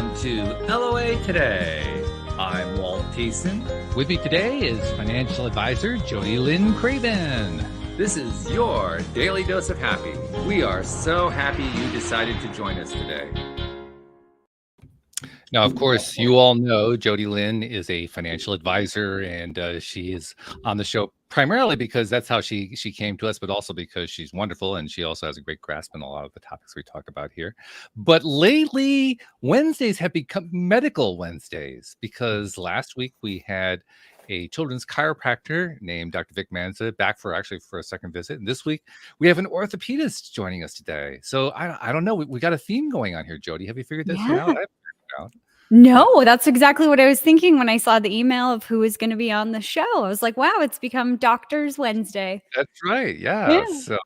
Welcome to LOA Today. I'm Walt Thiessen. With me today is financial advisor Jody Lynn Craven. This is your daily dose of happy. We are so happy you decided to join us today. Now, of course, you all know Jody Lynn is a financial advisor, and she is on the show primarily because that's how she came to us, but also because she's wonderful and she also has a great grasp on a lot of the topics we talk about here. But lately, Wednesdays have become medical Wednesdays because last week we had a children's chiropractor named Dr. Vic Manza back for a second visit. And this week we have an orthopedist joining us today. So I don't know. We got a theme going on here, Jody. Have you figured this one out? I haven't figured it out. No, that's exactly what I was thinking when I saw the email of who is going to be on the show. I was like, wow, it's become Doctors Wednesday. That's right. Yeah. So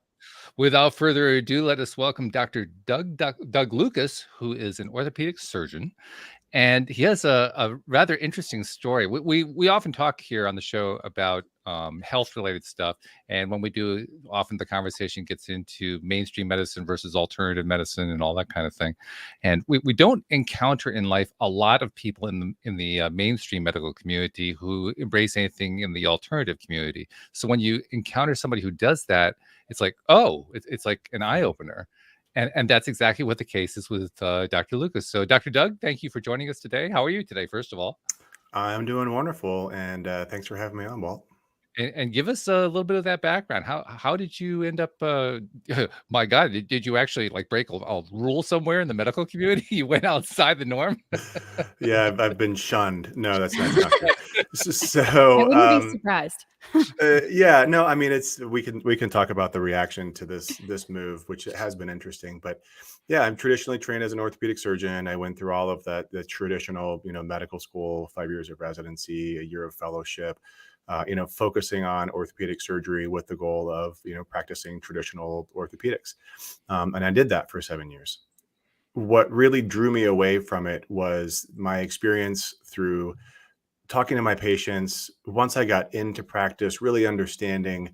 without further ado, let us welcome Dr. Doug Lucas, who is an orthopedic surgeon. And he has a rather interesting story. We often talk here on the show about health-related stuff. And when we do, often the conversation gets into mainstream medicine versus alternative medicine and all that kind of thing. And we don't encounter in life a lot of people in the mainstream medical community who embrace anything in the alternative community. So when you encounter somebody who does that, it's like, oh, it's like an eye-opener. And that's exactly what the case is with Dr. Lucas. So, Dr. Doug, thank you for joining us today. How are you today, first of all? I'm doing wonderful, and thanks for having me on, Walt. And give us a little bit of that background. How did you end up? My God, did you actually like break a rule somewhere in the medical community? You went outside the norm. Yeah, I've been shunned. No, that's not true. So I wouldn't be surprised. yeah, no, I mean we can talk about the reaction to this move, which has been interesting. But yeah, I'm traditionally trained as an orthopedic surgeon. I went through all of that, the traditional, medical school, 5 years of residency, a year of fellowship. Focusing on orthopedic surgery with the goal of, practicing traditional orthopedics. And I did that for 7 years. What really drew me away from it was my experience through talking to my patients. Once I got into practice, really understanding,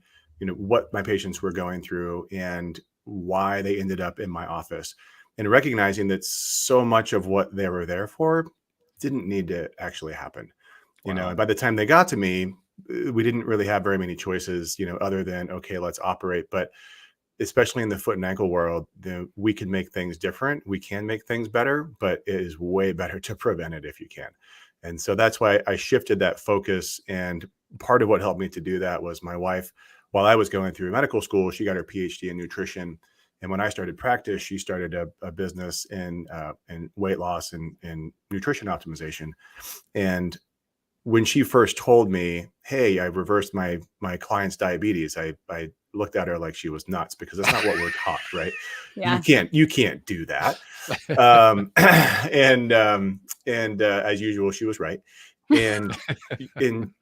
what my patients were going through and why they ended up in my office, and recognizing that so much of what they were there for didn't need to actually happen. Wow. And by the time they got to me, we didn't really have very many choices, other than, okay, let's operate. But especially in the foot and ankle world, we can make things different. We can make things better, but it is way better to prevent it if you can. And so that's why I shifted that focus. And part of what helped me to do that was my wife. While I was going through medical school, she got her PhD in nutrition. And when I started practice, she started a business in weight loss and nutrition optimization. And when she first told me, hey, I reversed my client's diabetes, I looked at her like she was nuts, because that's not what we're taught, right? Yeah. You can't do that. And as usual, she was right. And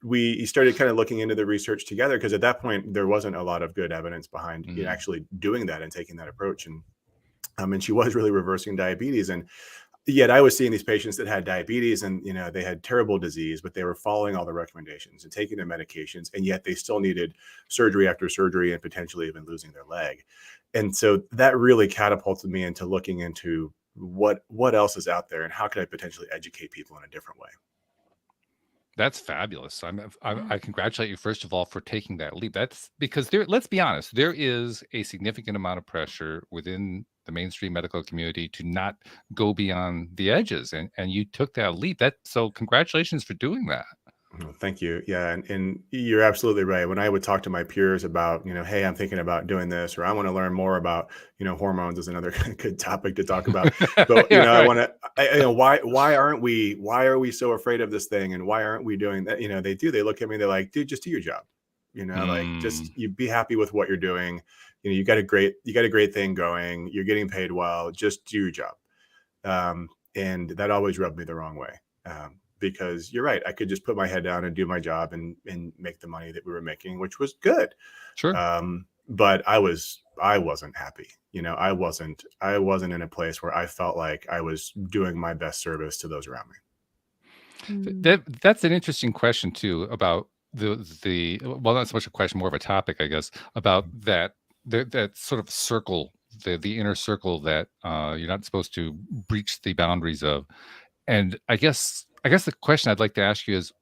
we started kind of looking into the research together, because at that point there wasn't a lot of good evidence behind actually doing that and taking that approach. And she was really reversing diabetes. And yet I was seeing these patients that had diabetes and, they had terrible disease, but they were following all the recommendations and taking their medications. And yet they still needed surgery after surgery and potentially even losing their leg. And so that really catapulted me into looking into what else is out there and how could I potentially educate people in a different way. That's fabulous. I congratulate you, first of all, for taking that leap. That's because let's be honest, there is a significant amount of pressure within the mainstream medical community to not go beyond the edges. And you took that leap. So congratulations for doing that. Thank you. Yeah. And you're absolutely right. When I would talk to my peers about, hey, I'm thinking about doing this, or I want to learn more about, hormones is another good topic to talk about. But, Yeah, I right. want to, why are we so afraid of this thing? And why aren't we doing that? They look at me, they're like, dude, just do your job, like just you be happy with what you're doing. You got a great thing going. You're getting paid well, just do your job. And that always rubbed me the wrong way. Because you're right, I could just put my head down and do my job and make the money that we were making, which was good. Sure. But I wasn't happy. I wasn't in a place where I felt like I was doing my best service to those around me. That's an interesting question too, about well, not so much a question, more of a topic, I guess, about that sort of circle, the inner circle that you're not supposed to breach the boundaries of. And I guess the question I'd like to ask you is,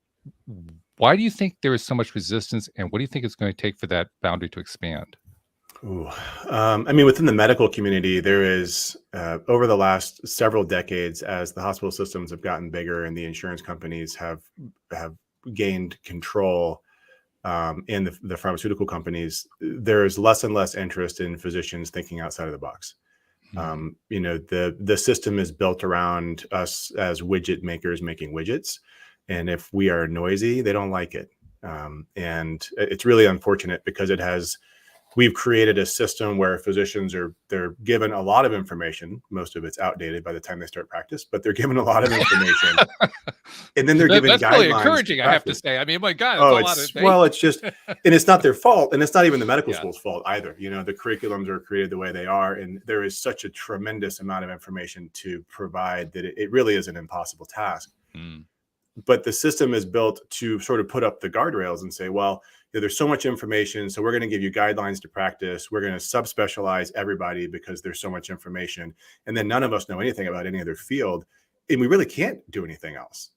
why do you think there is so much resistance, and what do you think it's going to take for that boundary to expand? Ooh. I mean, within the medical community, there is over the last several decades, as the hospital systems have gotten bigger and the insurance companies have gained control, and the pharmaceutical companies, there is less and less interest in physicians thinking outside of the box. You know, the system is built around us as widget makers making widgets, and if we are noisy, they don't like it. And it's really unfortunate because we've created a system where physicians they're given a lot of information. Most of it's outdated by the time they start practice, but they're given a lot of information, and then they're given That's guidelines. really encouraging, I have to say. I mean, my God, Oh, a lot of it's just, and it's not their fault, and it's not even the medical Yeah. school's fault either. You know, the curriculums are created the way they are, and there is such a tremendous amount of information to provide that it really is an impossible task. But the system is built to sort of put up the guardrails and say, well, there's so much information, so we're going to give you guidelines to practice. We're going to subspecialize everybody because there's so much information. And then none of us know anything about any other field. And we really can't do anything else.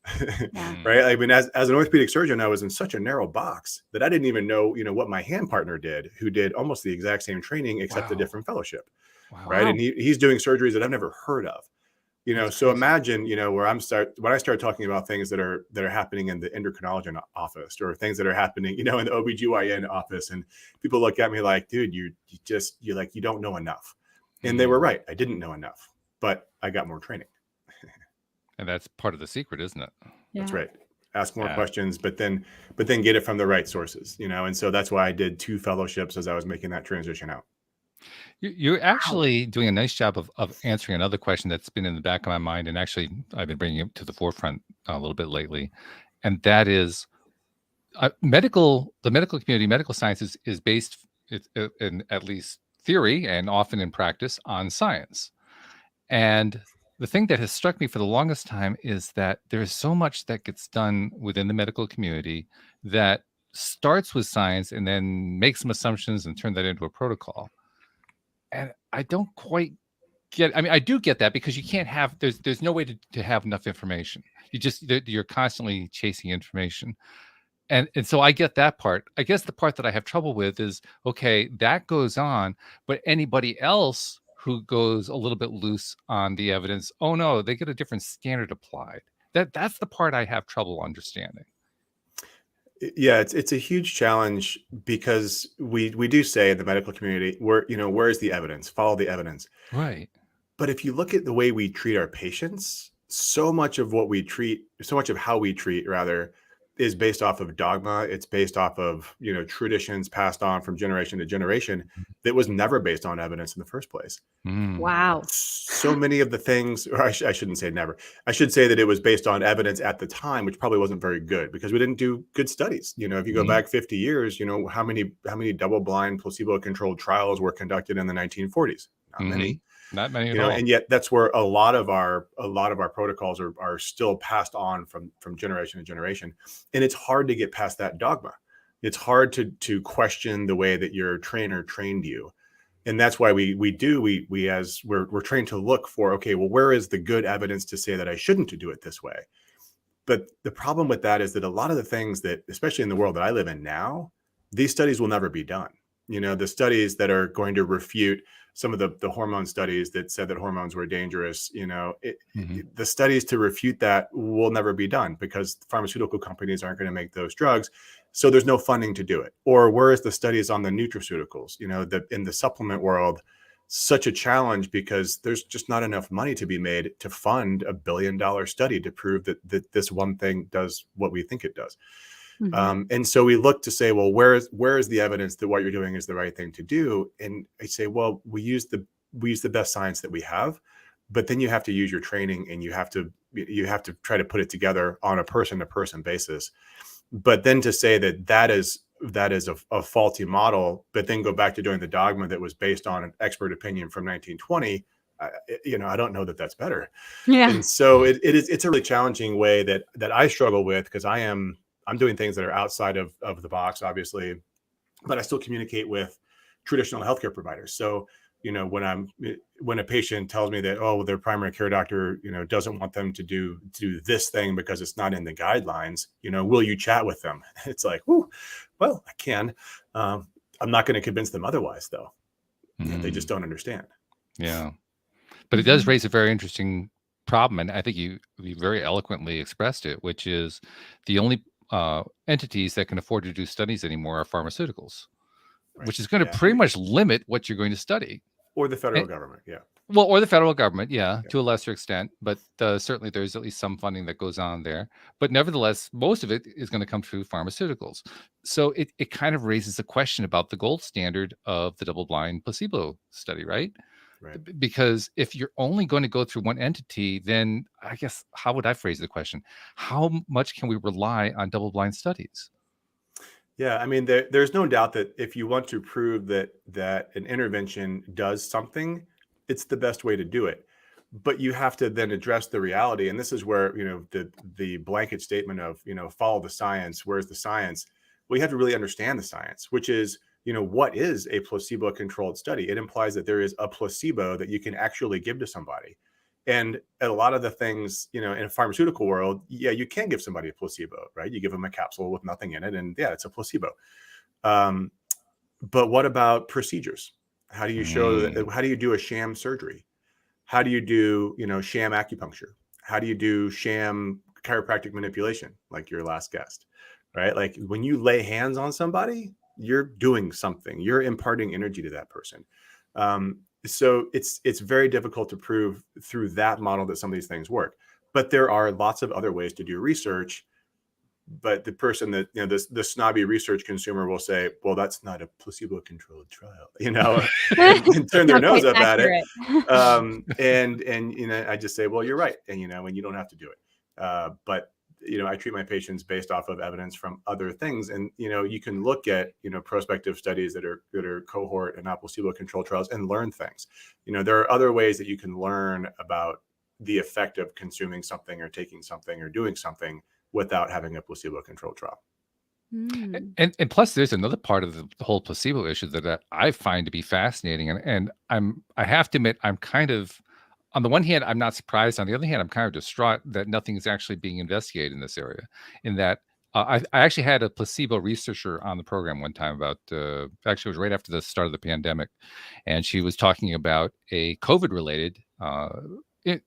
Yeah. Right. I mean, as an orthopedic surgeon, I was in such a narrow box that I didn't even know, what my hand partner did, who did almost the exact same training, except a Wow. different fellowship. Wow. Right. And he's doing surgeries that I've never heard of. That's So crazy. imagine, when I start talking about things that are happening in the endocrinologist office, or things that are happening, in the OBGYN office, and people look at me like, dude, you don't know enough. And they were right. I didn't know enough, but I got more training. And that's part of the secret, isn't it? That's right. Ask more questions, but then get it from the right sources, and so that's why I did 2 fellowships as I was making that transition out. You're actually doing a nice job of answering another question that's been in the back of my mind, and actually I've been bringing it to the forefront a little bit lately, and that is the medical community, medical science is based in at least theory and often in practice on science. And the thing that has struck me for the longest time is that there is so much that gets done within the medical community that starts with science and then makes some assumptions and turn that into a protocol. And I don't quite get, I mean, I do get that, because you can't have, there's no way to have enough information. You're constantly chasing information. And so I get that part. I guess the part that I have trouble with is, okay, that goes on, but anybody else who goes a little bit loose on the evidence, oh no, they get a different standard applied. That's the part I have trouble understanding. Yeah, it's a huge challenge, because we do say in the medical community, where is the evidence? Follow the evidence. Right. But if you look at the way we treat our patients, so much of how we treat rather is based off of dogma. It's based off of, traditions passed on from generation to generation that was never based on evidence in the first place. Wow. So many of the things, or I shouldn't say never. I should say that it was based on evidence at the time, which probably wasn't very good, because we didn't do good studies. If you go back 50 years, how many double-blind, placebo-controlled trials were conducted in the 1940s? Not many. Not many at all. And yet that's where a lot of our protocols are still passed on from generation to generation. And it's hard to get past that dogma. It's hard to question the way that your trainer trained you. And that's why we're trained to look for, okay, well, where is the good evidence to say that I shouldn't do it this way? But the problem with that is that a lot of the things that, especially in the world that I live in now, these studies will never be done. The studies that are going to refute some of the hormone studies that said that hormones were dangerous, the studies to refute that will never be done, because pharmaceutical companies aren't going to make those drugs. So there's no funding to do it. Or whereas the studies on the nutraceuticals, in the supplement world, such a challenge, because there's just not enough money to be made to fund $1 billion study to prove that this one thing does what we think it does. And so we look to say, well, where is the evidence that what you're doing is the right thing to do? And I say, well, we use the best science that we have, but then you have to use your training, and you have to try to put it together on a person-to-person basis. But then to say that is a faulty model, but then go back to doing the dogma that was based on an expert opinion from 1920, I don't know that that's better. Yeah. And so it's a really challenging way that I struggle with, because I'm doing things that are outside of the box, obviously, but I still communicate with traditional healthcare providers. So when a patient tells me that, oh, their primary care doctor, doesn't want them to do this thing because it's not in the guidelines, will you chat with them? It's like, ooh, well, I can. I'm not going to convince them otherwise, though. They just don't understand. Yeah. But it does raise a very interesting problem, and I think you very eloquently expressed it, which is the only entities that can afford to do studies anymore are pharmaceuticals, Right. which is going to pretty much limit what you're going to study. Or the federal government, yeah. Well, or the federal government, to a lesser extent, but certainly there's at least some funding that goes on there. But nevertheless, most of it is going to come through pharmaceuticals. So it kind of raises a question about the gold standard of the double-blind placebo study, right? Right. Because if you're only going to go through one entity, then I guess, how would I phrase the question? How much can we rely on double-blind studies? Yeah, I mean, there's no doubt that if you want to prove that an intervention does something, it's the best way to do it. But you have to then address the reality, and this is where the blanket statement of follow the science. Where's the science? Well, you have to really understand the science, which is what is a placebo-controlled study? It implies that there is a placebo that you can actually give to somebody. And a lot of the things, in a pharmaceutical world, you can give somebody a placebo, right? You give them a capsule with nothing in it, and it's a placebo. But what about procedures? How do you show that? How do you do a sham surgery? How do you do, sham acupuncture? How do you do sham chiropractic manipulation, like your last guest, right? Like when you lay hands on somebody, you're doing something. You're imparting energy to that person. So it's very difficult to prove through that model that some of these things work. But there are lots of other ways to do research. But the person that, the snobby research consumer will say, well, that's not a placebo-controlled trial, and turn their nose up at it. And I just say, well, you're right. And, and you don't have to do it. But I treat my patients based off of evidence from other things. And, you can look at, prospective studies that are cohort and not placebo-controlled trials and learn things. There are other ways that you can learn about the effect of consuming something or taking something or doing something without having a placebo-controlled trial. And plus, there's another part of the whole placebo issue that I find to be fascinating. And I have to admit, I'm kind of, on the one hand, I'm not surprised. On the other hand, I'm kind of distraught that nothing is actually being investigated in this area. In that, I actually had a placebo researcher on the program one time about, actually, it was right after the start of the pandemic. And she was talking about a COVID-related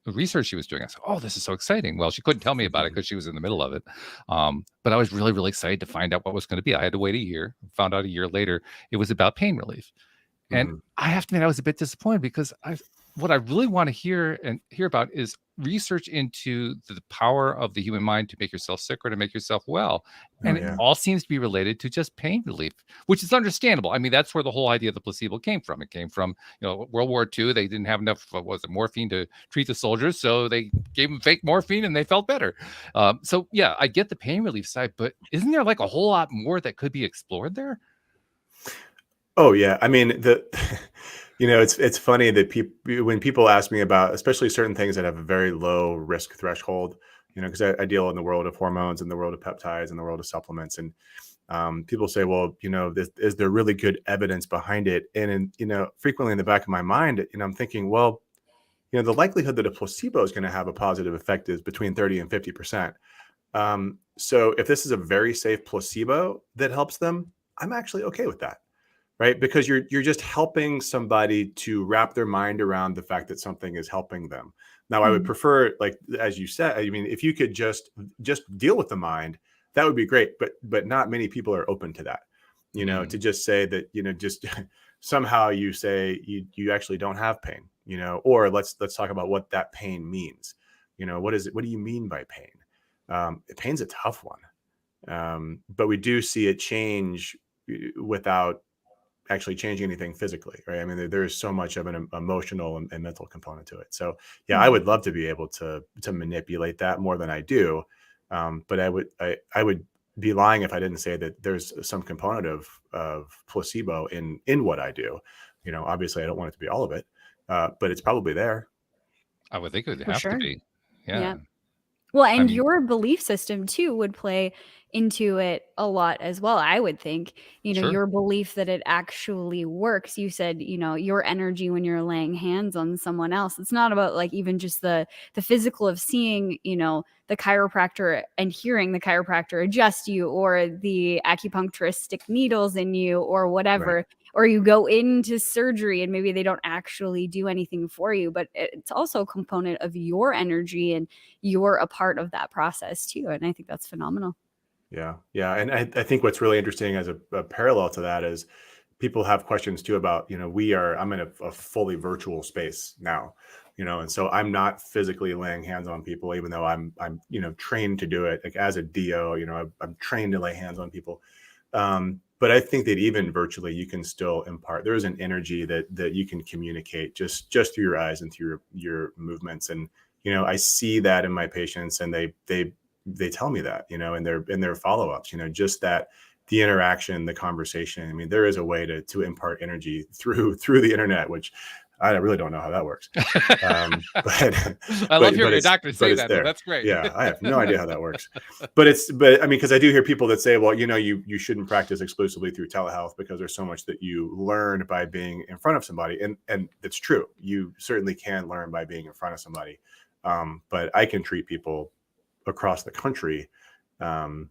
research she was doing. I said, oh, this is so exciting. Well, she couldn't tell me about it because she was in the middle of it. But I was really, really excited to find out what was going to be. I had to wait a year. Found out a year later it was about pain relief. And I have to admit, I was a bit disappointed because what I really want to hear about is research into the power of the human mind to make yourself sick or to make yourself well. And it all seems to be related to just pain relief, which is understandable. I mean, that's where the whole idea of the placebo came from. It came from, World War II. They didn't have enough, morphine to treat the soldiers. So they gave them fake morphine and they felt better. So yeah, I get the pain relief side, but isn't there like a whole lot more that could be explored there? Oh yeah. I mean, it's funny that when people ask me about, especially certain things that have a very low risk threshold, because I deal in the world of hormones and the world of peptides and the world of supplements. And people say, well, is there really good evidence behind it? And, frequently in the back of my mind, I'm thinking, well, the likelihood that a placebo is going to have a positive effect is between 30 and 50%. So if this is a very safe placebo that helps them, I'm actually okay with that. Right. Because you're just helping somebody to wrap their mind around the fact that something is helping them. Now, I would prefer, like, as you said, I mean, if you could just deal with the mind, that would be great. But not many people are open to that, to just say that, just somehow you say you actually don't have pain, or let's talk about what that pain means. What is it? What do you mean by pain? Pain's a tough one. But we do see it change without actually changing anything physically, right? I mean, there is so much of an emotional and mental component to it. So yeah, I would love to be able to manipulate that more than I do. But I would be lying if I didn't say that there's some component of placebo in what I do. Obviously I don't want it to be all of it, but it's probably there. I would think it would have to be. Yeah. Well, I and mean, your belief system too would play into it a lot as well. I would think, sure. your belief that it actually works. You said, your energy when you're laying hands on someone else. It's not about like even just the physical of seeing, the chiropractor and hearing the chiropractor adjust you, or the acupuncturist stick needles in you, or Right. whatever. Or you go into surgery and maybe they don't actually do anything for you, but it's also a component of your energy, and you're a part of that process too. And I think that's phenomenal. Yeah. Yeah. And I think what's really interesting as a parallel to that is people have questions too about, I'm in a fully virtual space now, and so I'm not physically laying hands on people, even though I'm, trained to do it. Like as a DO, I'm trained to lay hands on people. But I think that even virtually, you can still impart. There is an energy that you can communicate just through your eyes and through your movements. And I see that in my patients, and they tell me that, in their follow ups. Just that the interaction, the conversation. I mean, there is a way to impart energy through the internet, which I really don't know how that works. But I love hearing a it's doctor say that, though. there. That's great. Yeah, I have no idea how that works. But I mean, because I do hear people that say, well, you shouldn't practice exclusively through telehealth because there's so much that you learn by being in front of somebody, and it's true. You certainly can learn by being in front of somebody. But I can treat people across the country, and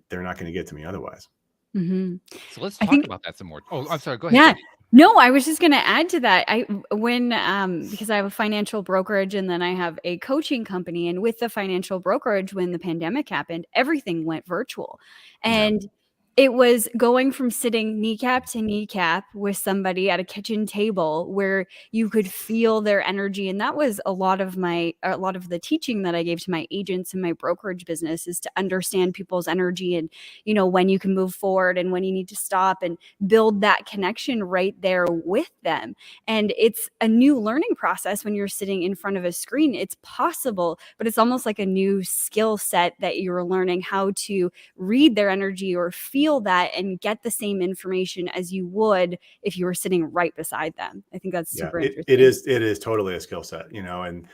they're not going to get to me otherwise. Mm-hmm. So let's I talk think, about that some more. Oh, I'm sorry. Go ahead. yeah. Debbie. No, I was just going to add to that. Because I have a financial brokerage and then I have a coaching company, and with the financial brokerage, when the pandemic happened, everything went virtual. Yeah. And it was going from sitting kneecap to kneecap with somebody at a kitchen table where you could feel their energy. And that was a lot of the teaching that I gave to my agents in my brokerage business, is to understand people's energy, and, when you can move forward and when you need to stop, and build that connection right there with them. And it's a new learning process when you're sitting in front of a screen. It's possible, but it's almost like a new skill set that you're learning how to read their energy or feel that and get the same information as you would if you were sitting right beside them. I think that's Yeah, super it interesting. is totally a skill set, and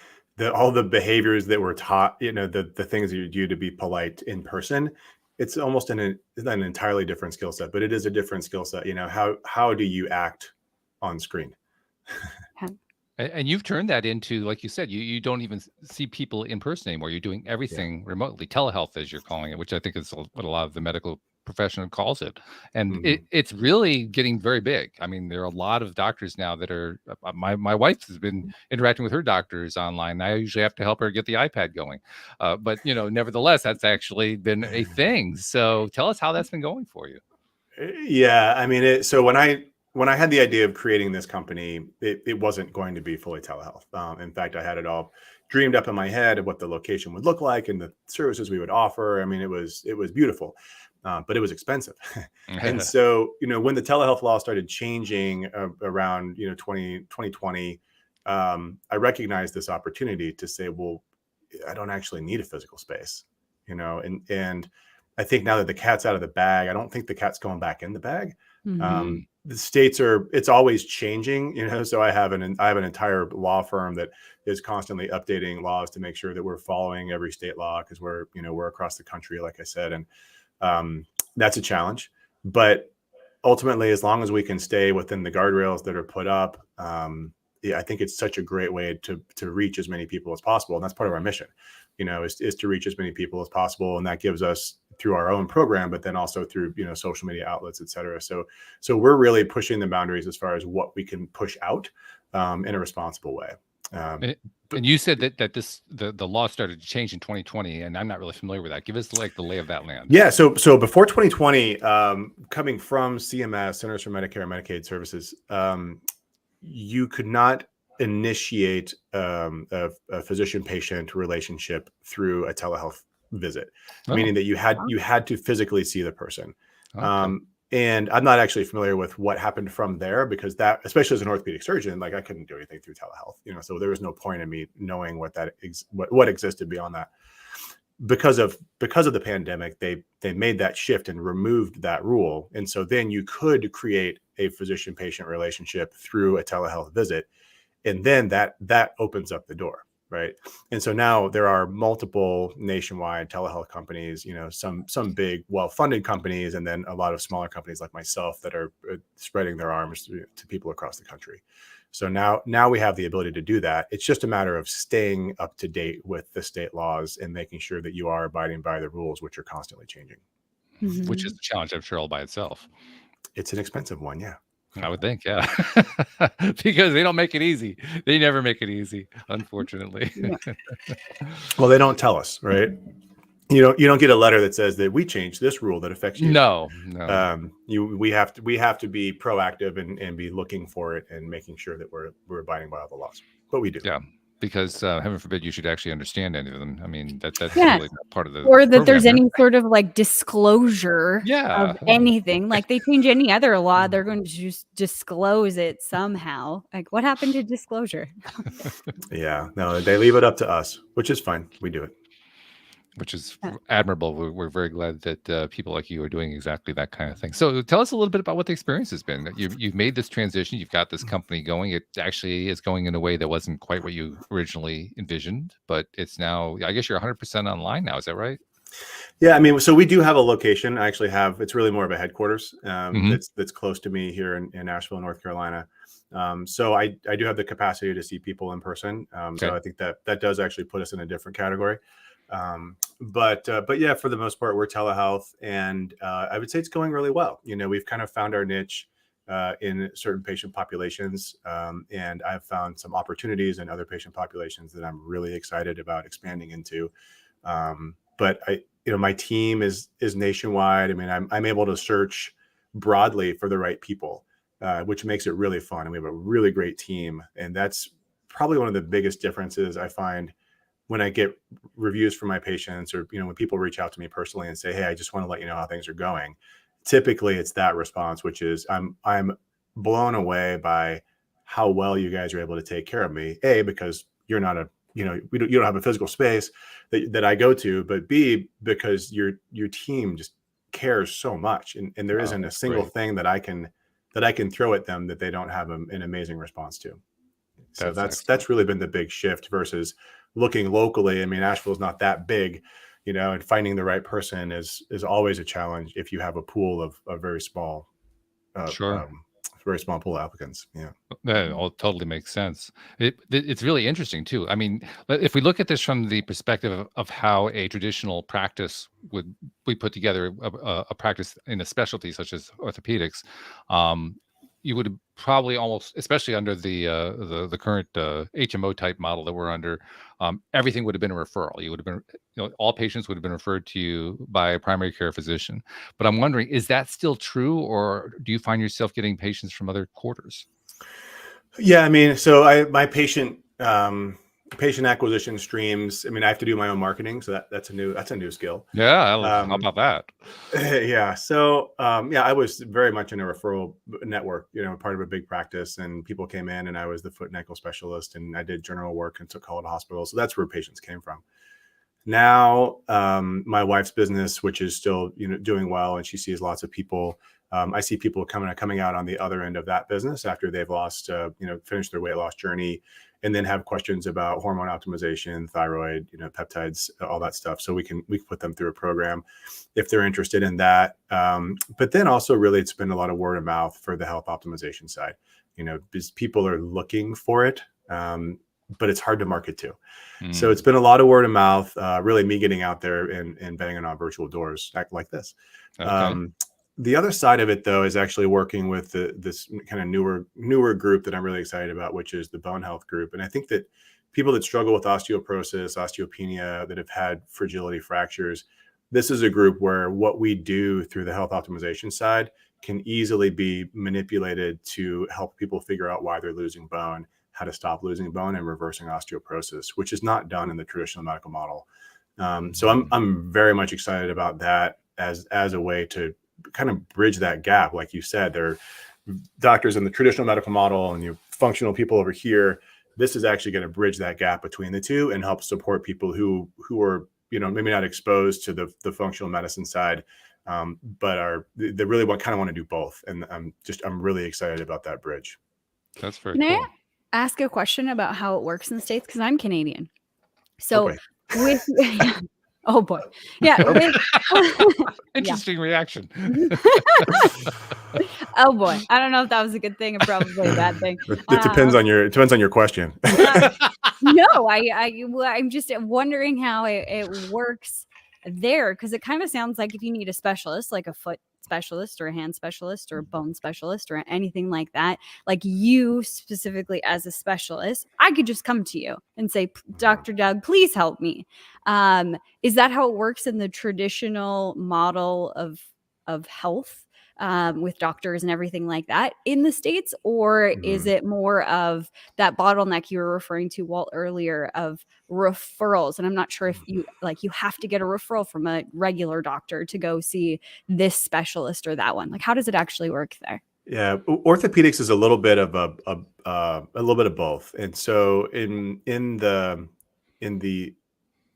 all the behaviors that were taught, the things you do to be polite in person, it's almost an entirely different skill set, but it is a different skill set. How do you act on screen? Yeah. And you've turned that into, like you said, you don't even see people in person anymore. You're doing Yeah. everything remotely, telehealth, as you're calling it, which I think is what a lot of the medical profession calls it. And Mhm. it's really getting very big. I mean, there are a lot of doctors now that are, my wife has been interacting with her doctors online. I usually have to help her get the iPad going. But, nevertheless, that's actually been a thing. So tell us how that's been going for you. Yeah, I mean, so when I had the idea of creating this company, it wasn't going to be fully telehealth. In fact, I had it all dreamed up in my head of what the location would look like and the services we would offer. I mean, it was beautiful, but it was expensive. And so, when the telehealth law started changing around 2020, I recognized this opportunity to say, well, I don't actually need a physical space, and I think now that the cat's out of the bag, I don't think the cat's going back in the bag. Mm-hmm. Mm. The it's always changing, so I have an entire law firm that is constantly updating laws to make sure that we're following every state law, because we're across the country, like I said, and that's a challenge. But ultimately, as long as we can stay within the guardrails that are put up, yeah, I think it's such a great way to reach as many people as possible, and that's part of our mission. Is to reach as many people as possible, and that gives us through our own program, but then also through social media outlets, et cetera. So we're really pushing the boundaries as far as what we can push out in a responsible way. And But you said that the law started to change in 2020, and I'm not really familiar with that. Give us like the lay of that land. yeah, so before 2020, coming from CMS, Centers for Medicare and Medicaid Services, you could not initiate a physician-patient relationship through a telehealth visit, Oh, meaning that you had to physically see the person. okay. And I'm not actually familiar with what happened from there, because that, especially as an orthopedic surgeon, like I couldn't do anything through telehealth, so there was no point in me knowing what existed beyond that. Because of the pandemic, they made that shift and removed that rule, and so then you could create a physician patient relationship through a telehealth visit, and then that opens up the door, right? And so now there are multiple nationwide telehealth companies, some big, well-funded companies, and then a lot of smaller companies like myself that are spreading their arms to people across the country. So now we have the ability to do that. It's just a matter of staying up to date with the state laws and making sure that you are abiding by the rules, which are constantly changing. Which is a challenge, I'm sure, all by itself. It's an expensive one, yeah. I would think, yeah. Because they don't make it easy. They never make it easy, unfortunately. Well, they don't tell us, right? You don't get a letter that says that we changed this rule that affects you. No. We have to be proactive and be looking for it and making sure that we're abiding by all the laws. But we do. Yeah. Because heaven forbid you should actually understand any of them. I mean, that's Yeah. really not part of the Or that program there's there. any sort of like disclosure Yeah. of anything. Like they change any other law, they're going to just disclose it somehow. Like what happened to disclosure? Yeah, no, they leave it up to us, which is fine. We do it. Which is admirable. We're very glad that people like you are doing exactly that kind of thing. So tell us a little bit about what the experience has been. You've made this transition. You've got this company going. It actually is going in a way that wasn't quite what you originally envisioned, but it's now, I guess you're 100% online now. Is that right? Yeah, I mean, so we do have a location. I actually it's really more of a headquarters that's close to me here in Asheville, North Carolina. So I do have the capacity to see people in person. So I think that does actually put us in a different category. But yeah, for the most part, we're telehealth, and I would say it's going really well. We've kind of found our niche in certain patient populations, and I've found some opportunities in other patient populations that I'm really excited about expanding into. But my team is nationwide. I mean, I'm able to search broadly for the right people, which makes it really fun. And we have a really great team, and that's probably one of the biggest differences I find when I get reviews from my patients, or when people reach out to me personally and say, "Hey, I just want to let you know how things are going." Typically, it's that response, which is, "I'm blown away by how well you guys are able to take care of me." A, because you're not you don't have a physical space that I go to, but B, because your team just cares so much, and there isn't a single thing that I can throw at them that they don't have an amazing response to. So that's really been the big shift versus looking locally. I mean, Asheville is not that big, and finding the right person is always a challenge if you have a pool of very small, very small pool of applicants. Yeah. That all totally makes sense. It's really interesting too. I mean, if we look at this from the perspective of how a traditional practice we put together a practice in a specialty such as orthopedics, you would probably almost, especially under the current HMO type model that we're under, everything would have been a referral. You would have been, all patients would have been referred to you by a primary care physician. But I'm wondering, is that still true, or do you find yourself getting patients from other quarters? Yeah, I mean, so my patient acquisition streams. I mean, I have to do my own marketing, so that's a new skill. Yeah, how about that? Yeah. So I was very much in a referral network, part of a big practice, and people came in, and I was the foot and ankle specialist, and I did general work and took call at hospitals. So that's where patients came from. Now, my wife's business, which is still doing well, and she sees lots of people. I see people coming out on the other end of that business after they've finished their weight loss journey, and then have questions about hormone optimization, thyroid, peptides, all that stuff. So we can put them through a program if they're interested in that. But then also, really, it's been a lot of word of mouth for the health optimization side. Because people are looking for it, but it's hard to market to. So it's been a lot of word of mouth. Really, me getting out there and banging on virtual doors like this. Okay. The other side of it, though, is actually working with this kind of newer group that I'm really excited about, which is the bone health group. And I think that people that struggle with osteoporosis, osteopenia, that have had fragility fractures, this is a group where what we do through the health optimization side can easily be manipulated to help people figure out why they're losing bone, how to stop losing bone, and reversing osteoporosis, which is not done in the traditional medical model. So I'm very much excited about that as a way to kind of bridge that gap. Like you said, there are doctors in the traditional medical model and functional people over here. This is actually going to bridge that gap between the two and help support people who are maybe not exposed to the functional medicine side, but they really want to do both. And I'm really excited about that bridge. That's very cool. Can I ask a question about how it works in the States? Because I'm Canadian. So Okay. with oh boy. Yeah, with Interesting reaction. oh boy. I don't know if that was a good thing or probably a bad thing. It depends on your question. No, I'm just wondering how it works there, because it kind of sounds like if you need a specialist, like a foot specialist or a hand specialist or a bone specialist or anything like that, like you specifically as a specialist, I could just come to you and say, Dr. Doug, please help me. Is that how it works in the traditional model of health? With doctors and everything like that in the States? Or is it more of that bottleneck you were referring to, Walt, earlier, of referrals? And I'm not sure if you have to get a referral from a regular doctor to go see this specialist or that one. Like, how does it actually work there? Yeah, orthopedics is a little bit of a little bit of both. And so in the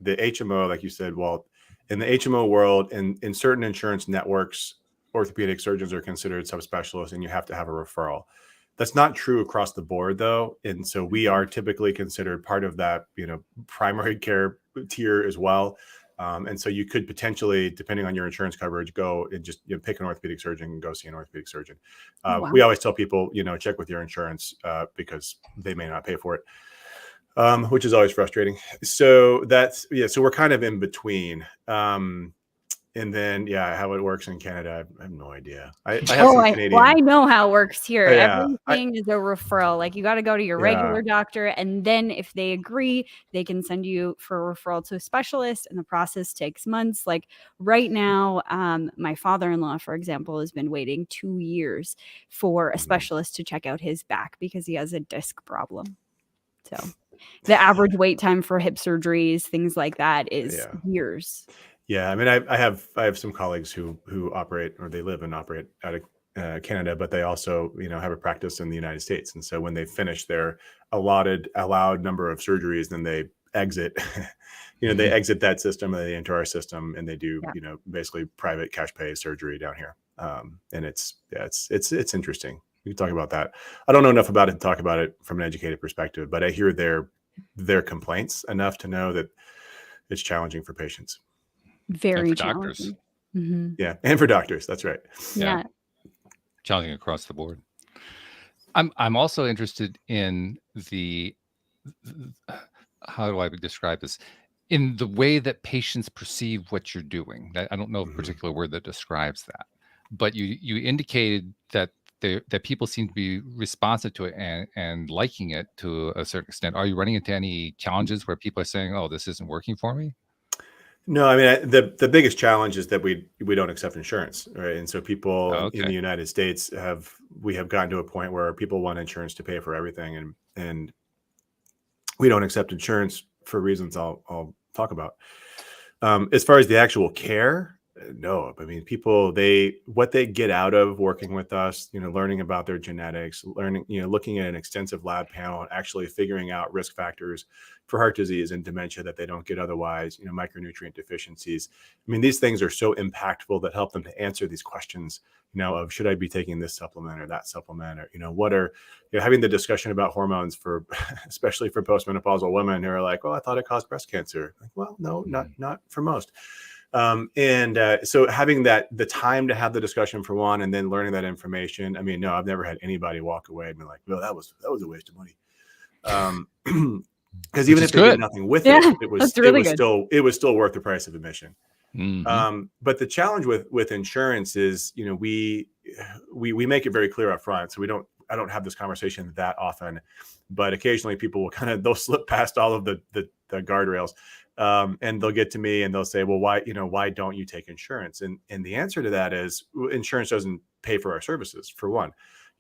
HMO, like you said, Walt, in the HMO world, in certain insurance networks, orthopedic surgeons are considered subspecialists, and you have to have a referral. That's not true across the board, though. And so we are typically considered part of that, primary care tier as well. And so you could potentially, depending on your insurance coverage, go and just pick an orthopedic surgeon and go see an orthopedic surgeon. Wow. We always tell people, check with your insurance because they may not pay for it. Which is always frustrating. So so we're kind of in between. And then, how it works in Canada, I have no idea. I have some Canadian. I know how it works here. Yeah, Everything is a referral. Like, you got to go to your regular doctor, and then if they agree, they can send you for a referral to a specialist, and the process takes months. Like right now, my father-in-law, for example, has been waiting 2 years for a specialist to check out his back because he has a disc problem. So the average wait time for hip surgeries, things like that, is years. Yeah, I mean, I have some colleagues who operate, or they live and operate out of Canada, but they also have a practice in the United States. And so when they finish their allowed number of surgeries, then they exit. They exit that system and they enter our system, and they do basically private cash pay surgery down here. And it's interesting. We can talk about that. I don't know enough about it to talk about it from an educated perspective, but I hear their complaints enough to know that it's challenging for patients. Very challenging. Mm-hmm. Yeah, and for doctors, that's right. Yeah. Challenging across the board. I'm also interested in how do I describe this? In the way that patients perceive what you're doing. I don't know a particular word that describes that, but you indicated that people seem to be responsive to it and liking it to a certain extent. Are you running into any challenges where people are saying, "Oh, this isn't working for me"? No, I mean, the biggest challenge is that we don't accept insurance, right? And so people in the United States have gotten to a point where people want insurance to pay for everything, and we don't accept insurance for reasons I'll talk about. As far as the actual care, no. I mean, people, what they get out of working with us, learning about their genetics, looking at an extensive lab panel and actually figuring out risk factors for heart disease and dementia that they don't get otherwise, micronutrient deficiencies. I mean, these things are so impactful that help them to answer these questions, of should I be taking this supplement or that supplement, or, what are, having the discussion about hormones especially for postmenopausal women who are like, well, I thought it caused breast cancer. Like, well, no, not for most. So having the time to have the discussion for one, and then learning that information. I mean, no, I've never had anybody walk away and be like, well, that was a waste of money. Because even if they did nothing with it, it was still worth the price of admission. But the challenge with insurance is, we make it very clear up front. So I don't have this conversation that often, but occasionally people will they'll slip past all of the guardrails. And they'll get to me and they'll say, well, why don't you take insurance? And the answer to that is insurance doesn't pay for our services, for one.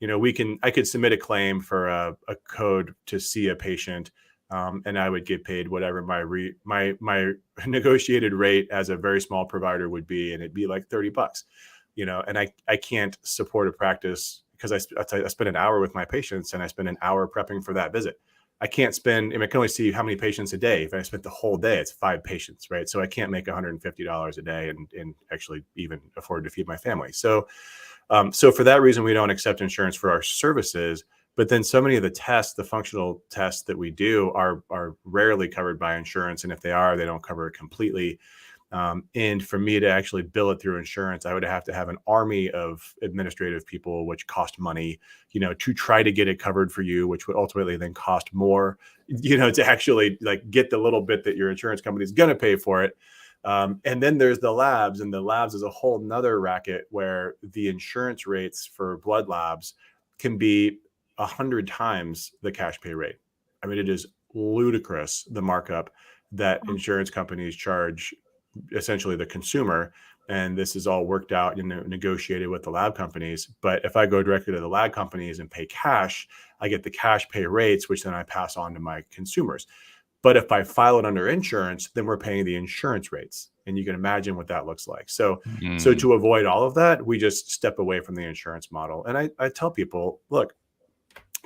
I could submit a claim for a code to see a patient, and I would get paid whatever my negotiated rate as a very small provider would be, and it'd be like $30, and I can't support a practice because I spend an hour with my patients and I spend an hour prepping for that visit. I can only see how many patients a day. If I spent the whole day, it's 5 patients, right? So I can't make $150 a day and actually even afford to feed my family. So for that reason, we don't accept insurance for our services. But then so many of the tests, the functional tests that we do are rarely covered by insurance. And if they are, they don't cover it completely. And for me to actually bill it through insurance, I would have to have an army of administrative people, which cost money, to try to get it covered for you, which would ultimately then cost more, to actually like get the little bit that your insurance company is going to pay for it. And then there's the labs, and the labs is a whole nother racket where the insurance rates for blood labs can be 100 times the cash pay rate. I mean, it is ludicrous, the markup that insurance companies charge essentially the consumer. And this is all worked out and negotiated with the lab companies. But if I go directly to the lab companies and pay cash, I get the cash pay rates, which then I pass on to my consumers. But if I file it under insurance, then we're paying the insurance rates. And you can imagine what that looks like. So to avoid all of that, we just step away from the insurance model. And I tell people, look,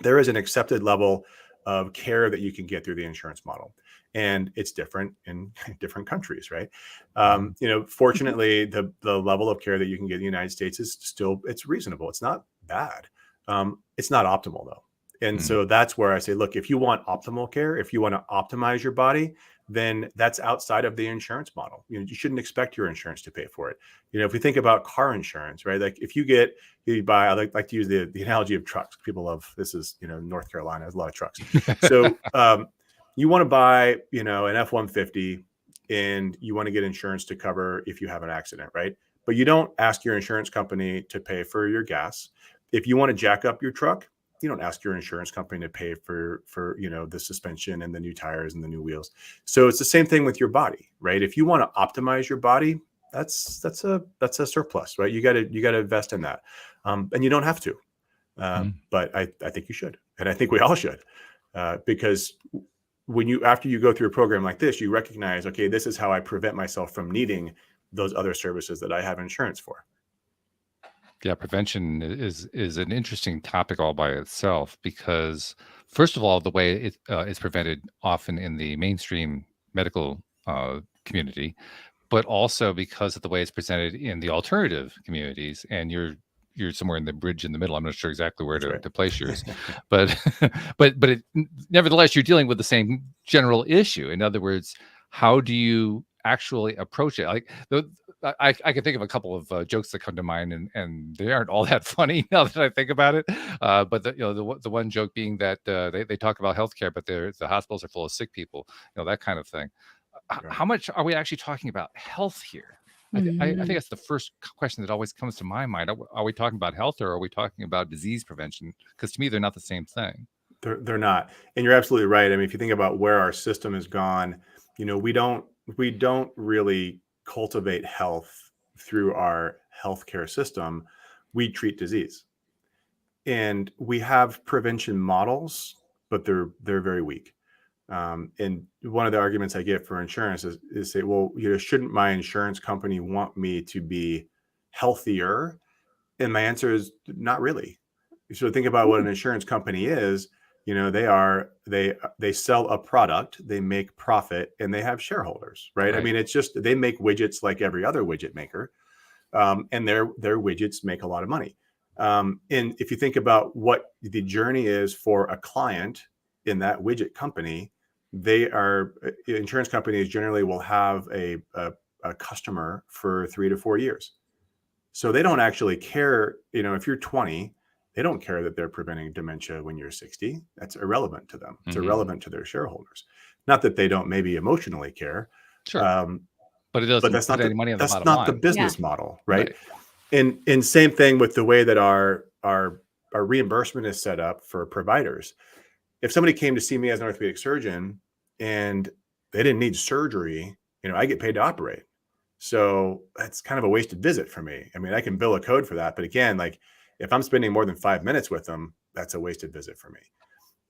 there is an accepted level of care that you can get through the insurance model. And it's different in different countries, right? Fortunately, the level of care that you can get in the United States is still, it's reasonable. It's not bad. It's not optimal though. And so that's where I say, look, if you want optimal care, if you want to optimize your body, then that's outside of the insurance model. You shouldn't expect your insurance to pay for it. If we think about car insurance, right? Like if you buy, I like to use the analogy of trucks. People love, this is, North Carolina has a lot of trucks. So you want to buy, an F-150 and you want to get insurance to cover if you have an accident, right? But you don't ask your insurance company to pay for your gas. If you want to jack up your truck, you don't ask your insurance company to pay for the suspension and the new tires and the new wheels. So it's the same thing with your body, right? If you want to optimize your body, that's a surplus, right? You got to invest in that, and you don't have to, but I think you should, and I think we all should, because after you go through a program like this, you recognize, okay, this is how I prevent myself from needing those other services that I have insurance for. Yeah, prevention is an interesting topic all by itself, because first of all, the way it is prevented often in the mainstream medical community, but also because of the way it's presented in the alternative communities. And you're somewhere in the bridge in the middle. I'm not sure exactly where to place yours, but nevertheless, you're dealing with the same general issue. In other words, how do you actually approach it? Like I can think of a couple of jokes that come to mind, and they aren't all that funny now that I think about it. But the one joke being that they talk about healthcare, but the hospitals are full of sick people, that kind of thing. Right. How much are we actually talking about health here? I think that's the first question that always comes to my mind. Are we talking about health, or are we talking about disease prevention? Because to me, they're not the same thing. They're not. And you're absolutely right. I mean, if you think about where our system has gone, we don't really cultivate health through our healthcare system. We treat disease, and we have prevention models, but they're very weak. And one of the arguments I get for insurance is say, well, shouldn't my insurance company want me to be healthier? And my answer is not really. So think about what an insurance company is. They sell a product, they make profit, and they have shareholders, right? I mean, it's just, they make widgets like every other widget maker, and their widgets make a lot of money. And if you think about what the journey is for a client in that widget company, insurance companies generally will have a customer for 3 to 4 years. So they don't actually care, if you're 20, they don't care that they're preventing dementia when you're 60. That's irrelevant to them. It's irrelevant to their shareholders. Not that they don't maybe emotionally care. Sure. But it doesn't. But that's not any money on the bottom line. That's not line. the business model, right? And same thing with the way that our reimbursement is set up for providers. If somebody came to see me as an orthopedic surgeon and they didn't need surgery, I get paid to operate. So that's kind of a wasted visit for me. I mean, I can bill a code for that, but again, like if I'm spending more than 5 minutes with them, that's a wasted visit for me.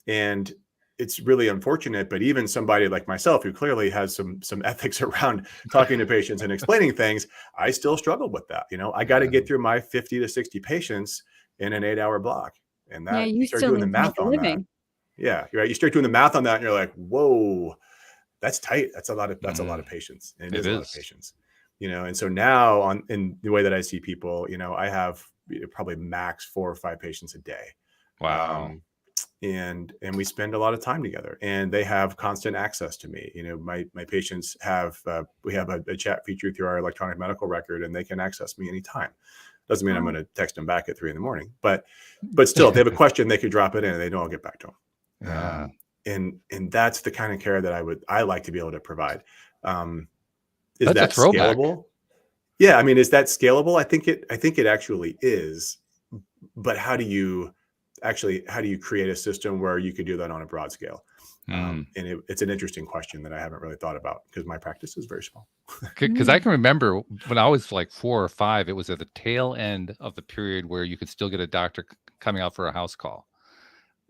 And it's really unfortunate, but even somebody like myself, who clearly has some ethics around talking to patients and explaining things, I still struggle with that. I got to get through my 50 to 60 patients in an 8-hour block. And that you start doing the math on that. Yeah, you're right. You start doing the math on that and you're like, whoa, that's tight. That's a lot of patients. And it is a lot of patients, and so now in the way that I see people, I have probably max 4 or 5 patients a day. Wow. and we spend a lot of time together, and they have constant access to me. My patients have we have a chat feature through our electronic medical record, and they can access me anytime. Doesn't mean I'm going to text them back at 3 a.m, but still, if they have a question, they could drop it in and they know I'll get back to them. Yeah. And that's the kind of care that I like to be able to provide. Is That's a that throwback. scalable? Yeah, I mean, is that scalable? I think it actually is. But how do you create a system where you could do that on a broad scale? And it's an interesting question that I haven't really thought about, because my practice is very small. Because I can remember when I was like 4 or 5, it was at the tail end of the period where you could still get a doctor coming out for a house call.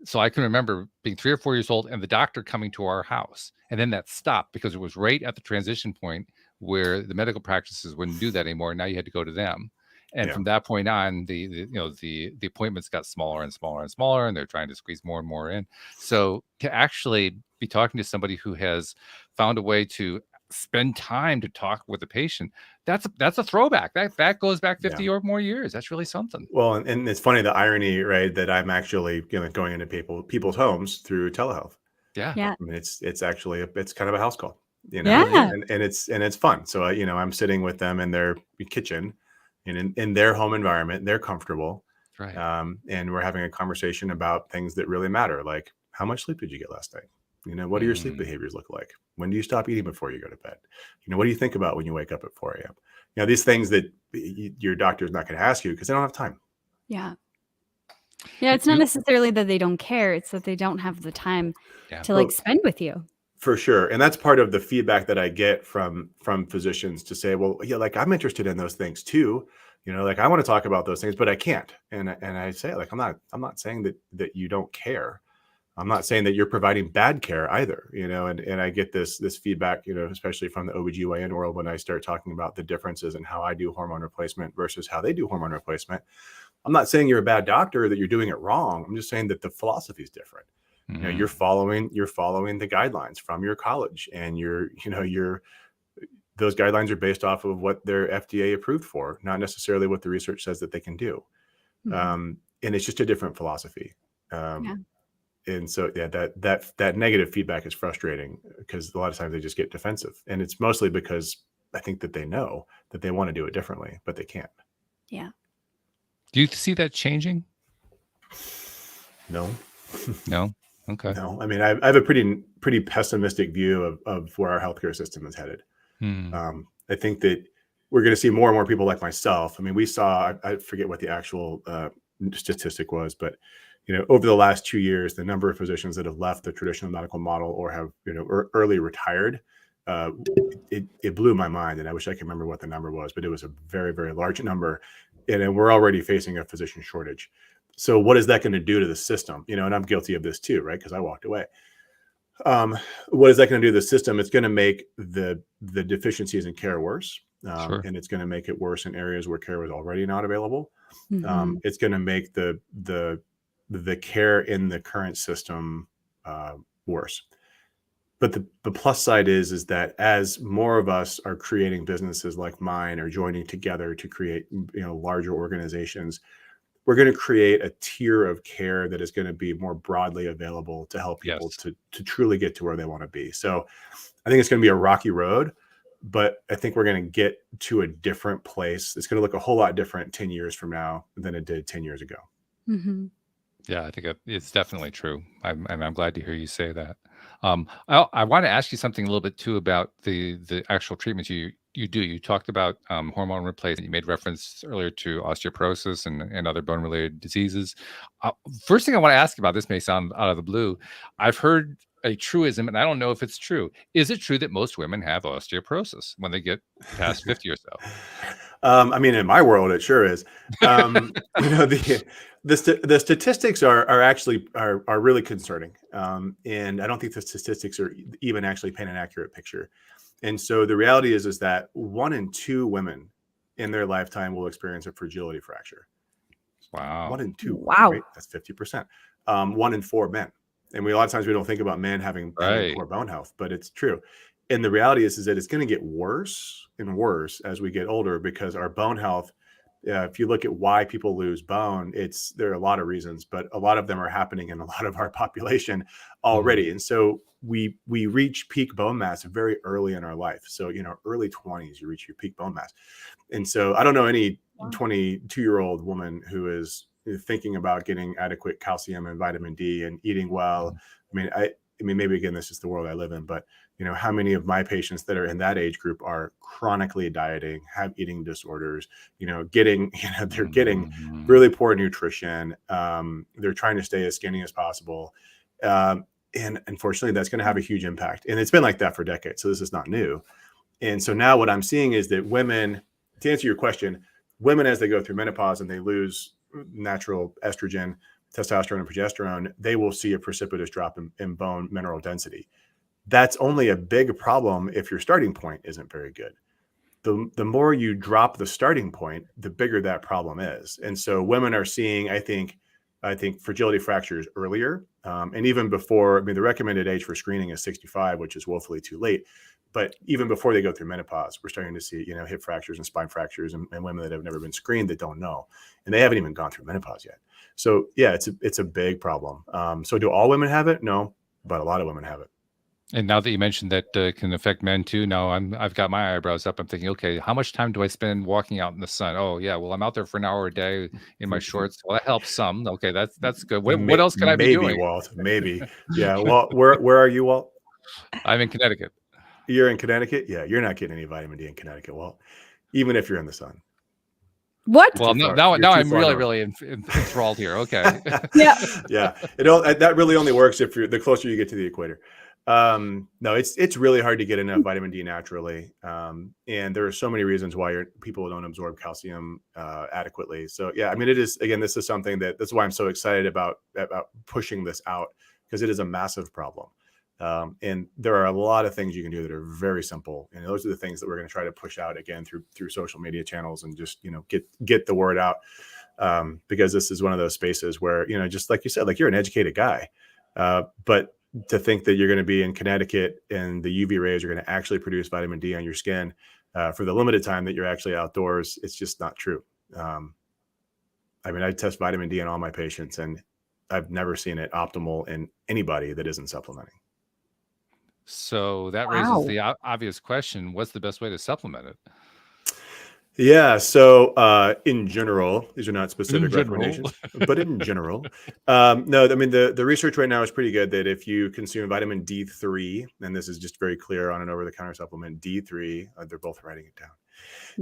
So I can remember being 3 or 4 years old and the doctor coming to our house, and then that stopped because it was right at the transition point where the medical practices wouldn't do that anymore. Now you had to go to them. And Yeah. from that point on, the appointments got smaller and smaller and smaller, and they're trying to squeeze more and more in. So to actually be talking to somebody who has found a way to spend time to talk with the patient, that's a throwback. That goes back 50 or more years. That's really something. Well, and it's funny, the irony, right, that I'm actually going into people's homes through telehealth. Yeah. Yeah. I mean, it's actually it's kind of a house call, Yeah. and it's fun. So I'm sitting with them in their kitchen, and in their home environment, they're comfortable. Right. And we're having a conversation about things that really matter, like how much sleep did you get last night? What do your sleep behaviors look like? When do you stop eating before you go to bed? What do you think about when you wake up at 4 a.m.? These things that your doctor's not going to ask you because they don't have time. Yeah. Yeah, it's not necessarily that they don't care. It's that they don't have the time to spend with you. For sure. And that's part of the feedback that I get from physicians, to say, well, yeah, like, I'm interested in those things too. Like, I want to talk about those things, but I can't. And I say, like, I'm not saying that you don't care. I'm not saying that you're providing bad care either, and I get this feedback, especially from the OBGYN world, when I start talking about the differences in how I do hormone replacement versus how they do hormone replacement. I'm not saying you're a bad doctor, that you're doing it wrong. I'm just saying that the philosophy is different. You're following the guidelines from your college, and those guidelines are based off of what they're FDA approved for, not necessarily what the research says that they can do. And it's just a different philosophy. And so, that negative feedback is frustrating, because a lot of times they just get defensive, and it's mostly because I think that they know that they want to do it differently, but they can't. Yeah. Do you see that changing? No. No. Okay. No, I mean, I have a pretty pessimistic view of where our healthcare system is headed. I think that we're going to see more and more people like myself. I mean, we saw, I forget what the actual statistic was, but over the last 2 years, the number of physicians that have left the traditional medical model or have early retired, it blew my mind, and I wish I could remember what the number was, but it was a very, very large number, and we're already facing a physician shortage. So what is that going to do to the system? And I'm guilty of this too, right? Because I walked away. What is that going to do to the system? It's going to make the deficiencies in care worse. And it's going to make it worse in areas where care was already not available. It's going to make the care in the current system worse. But the plus side is that as more of us are creating businesses like mine, or joining together to create larger organizations, we're going to create a tier of care that is going to be more broadly available to help people to truly get to where they want to be. So I think it's going to be a rocky road, but I think we're going to get to a different place. It's going to look a whole lot different 10 years from now than it did 10 years ago. Yeah, I think it's definitely true. I'm glad to hear you say that. I want to ask you something a little bit too about the actual treatments you do. You talked about hormone replacement. You made reference earlier to osteoporosis and other bone related diseases. First thing I want to ask about, this may sound out of the blue. I've heard a truism, and I don't know if it's true. Is it true that most women have osteoporosis when they get past 50 or so? I mean, in my world, it sure is. The statistics are actually really concerning, and I don't think the statistics are even actually paint an accurate picture. And so the reality is that 1 in 2 women in their lifetime will experience a fragility fracture. Wow. 1 in 2. Wow. Right? That's 50%. 1 in 4 men. And a lot of times we don't think about men having poor bone health, but it's true. And the reality is that it's going to get worse and worse as we get older, because our bone health if you look at why people lose bone, there are a lot of reasons, but a lot of them are happening in a lot of our population already. And so we reach peak bone mass very early in our life. So, early 20s, you reach your peak bone mass. And so I don't know any 22-year-old woman who is thinking about getting adequate calcium and vitamin D and eating well. I mean, maybe again, this is the world I live in, but how many of my patients that are in that age group are chronically dieting, have eating disorders, they're getting really poor nutrition. They're trying to stay as skinny as possible. And unfortunately, that's going to have a huge impact. And it's been like that for decades. So this is not new. And so now what I'm seeing is that women, to answer your question, women, as they go through menopause and they lose natural estrogen, testosterone, and progesterone, they will see a precipitous drop in bone mineral density. That's only a big problem if your starting point isn't very good. The more you drop the starting point, the bigger that problem is. And so women are seeing, I think fragility fractures earlier. And even before, the recommended age for screening is 65, which is woefully too late. But even before they go through menopause, we're starting to see, hip fractures and spine fractures and women that have never been screened that don't know, and they haven't even gone through menopause yet. So yeah, it's a big problem. So do all women have it? No, but a lot of women have it. And now that you mentioned that can affect men too, now I've got my eyebrows up. I'm thinking, okay, how much time do I spend walking out in the sun? Oh yeah, well, I'm out there for an hour a day in my shorts. Well, that helps some. Okay, that's good. What else can I be doing? Walt, maybe. Yeah. Well, where are you, Walt? I'm in Connecticut. You're in Connecticut? Yeah, you're not getting any vitamin D in Connecticut, Walt, even if you're in the sun. What? Well, now I'm really enthralled here. Okay. Yeah. Yeah. That really only works if the closer you get to the equator. No, it's really hard to get enough vitamin D naturally. And there are so many reasons why people don't absorb calcium adequately. So yeah, it is, again, this is something that's why I'm so excited about pushing this out, because it is a massive problem. And there are a lot of things you can do that are very simple. And those are the things that we're going to try to push out again through social media channels and just, get the word out. Because this is one of those spaces where, just like you said, like, you're an educated guy, but to think that you're going to be in Connecticut and the UV rays are going to actually produce vitamin D on your skin for the limited time that you're actually outdoors, it's just not true. I test vitamin D in all my patients, and I've never seen it optimal in anybody that isn't supplementing. So that raises the obvious question: what's the best way to supplement it? Yeah. So in general, these are not specific recommendations, but in general, no, the research right now is pretty good that if you consume vitamin D3, and this is just very clear on an over-the-counter supplement, D3, they're both writing it down.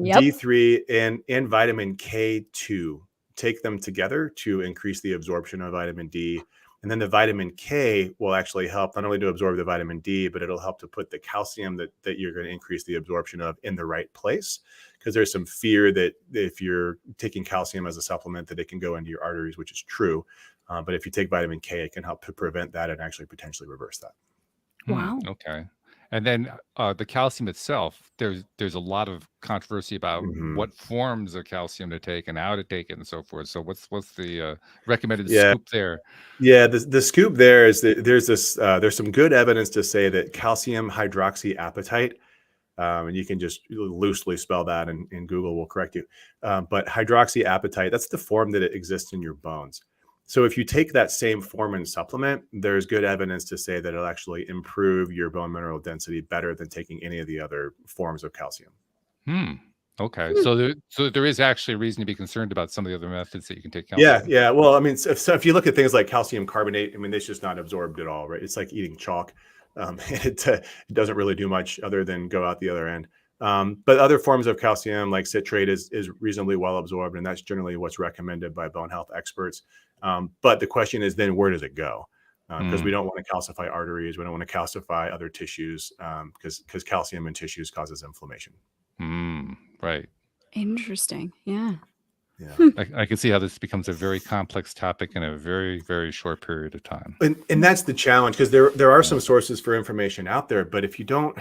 Yep. D3 and vitamin K2, take them together to increase the absorption of vitamin D. And then the vitamin K will actually help not only to absorb the vitamin D, but it'll help to put the calcium that you're going to increase the absorption of in the right place. Because there's some fear that if you're taking calcium as a supplement, that it can go into your arteries, which is true. But if you take vitamin K, it can help to prevent that and actually potentially reverse that. Wow. Okay. And then the calcium itself, there's a lot of controversy about what forms of calcium to take and how to take it and so forth. So what's the recommended scoop there? Yeah, the scoop there is that there's some good evidence to say that calcium hydroxyapatite, and you can just loosely spell that, and Google will correct you. But hydroxyapatite, that's the form that it exists in your bones. So if you take that same form and supplement, there's good evidence to say that it'll actually improve your bone mineral density better than taking any of the other forms of calcium. Okay. So there is actually a reason to be concerned about some of the other methods that you can take calcium. Yeah. Well, so if you look at things like calcium carbonate, it's just not absorbed at all, right? It's like eating chalk. It doesn't really do much other than go out the other end. But other forms of calcium, like citrate, is reasonably well absorbed, and that's generally what's recommended by bone health experts. But the question is then, where does it go? Because we don't want to calcify arteries. We don't want to calcify other tissues, because calcium in tissues causes inflammation. Right. Interesting. Yeah. Yeah. I can see how this becomes a very complex topic in a very, very short period of time. And that's the challenge, because there are some sources for information out there, but if you don't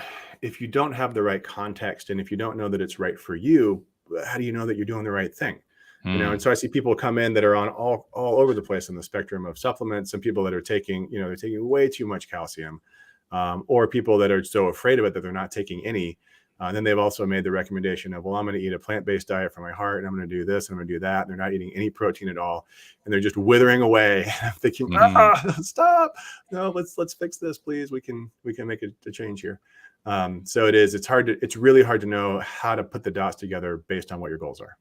have the right context, and if you don't know that it's right for you, how do you know that you're doing the right thing? And so I see people come in that are on all over the place on the spectrum of supplements, and people that are taking, they're taking way too much calcium, or people that are so afraid of it that they're not taking any. Then they've also made the recommendation of, well, I'm going to eat a plant-based diet for my heart, and I'm going to do this, and I'm going to do that. And they're not eating any protein at all, and they're just withering away. I'm thinking, stop! No, let's fix this, please. We can make a change here. So it's really hard to know how to put the dots together based on what your goals are.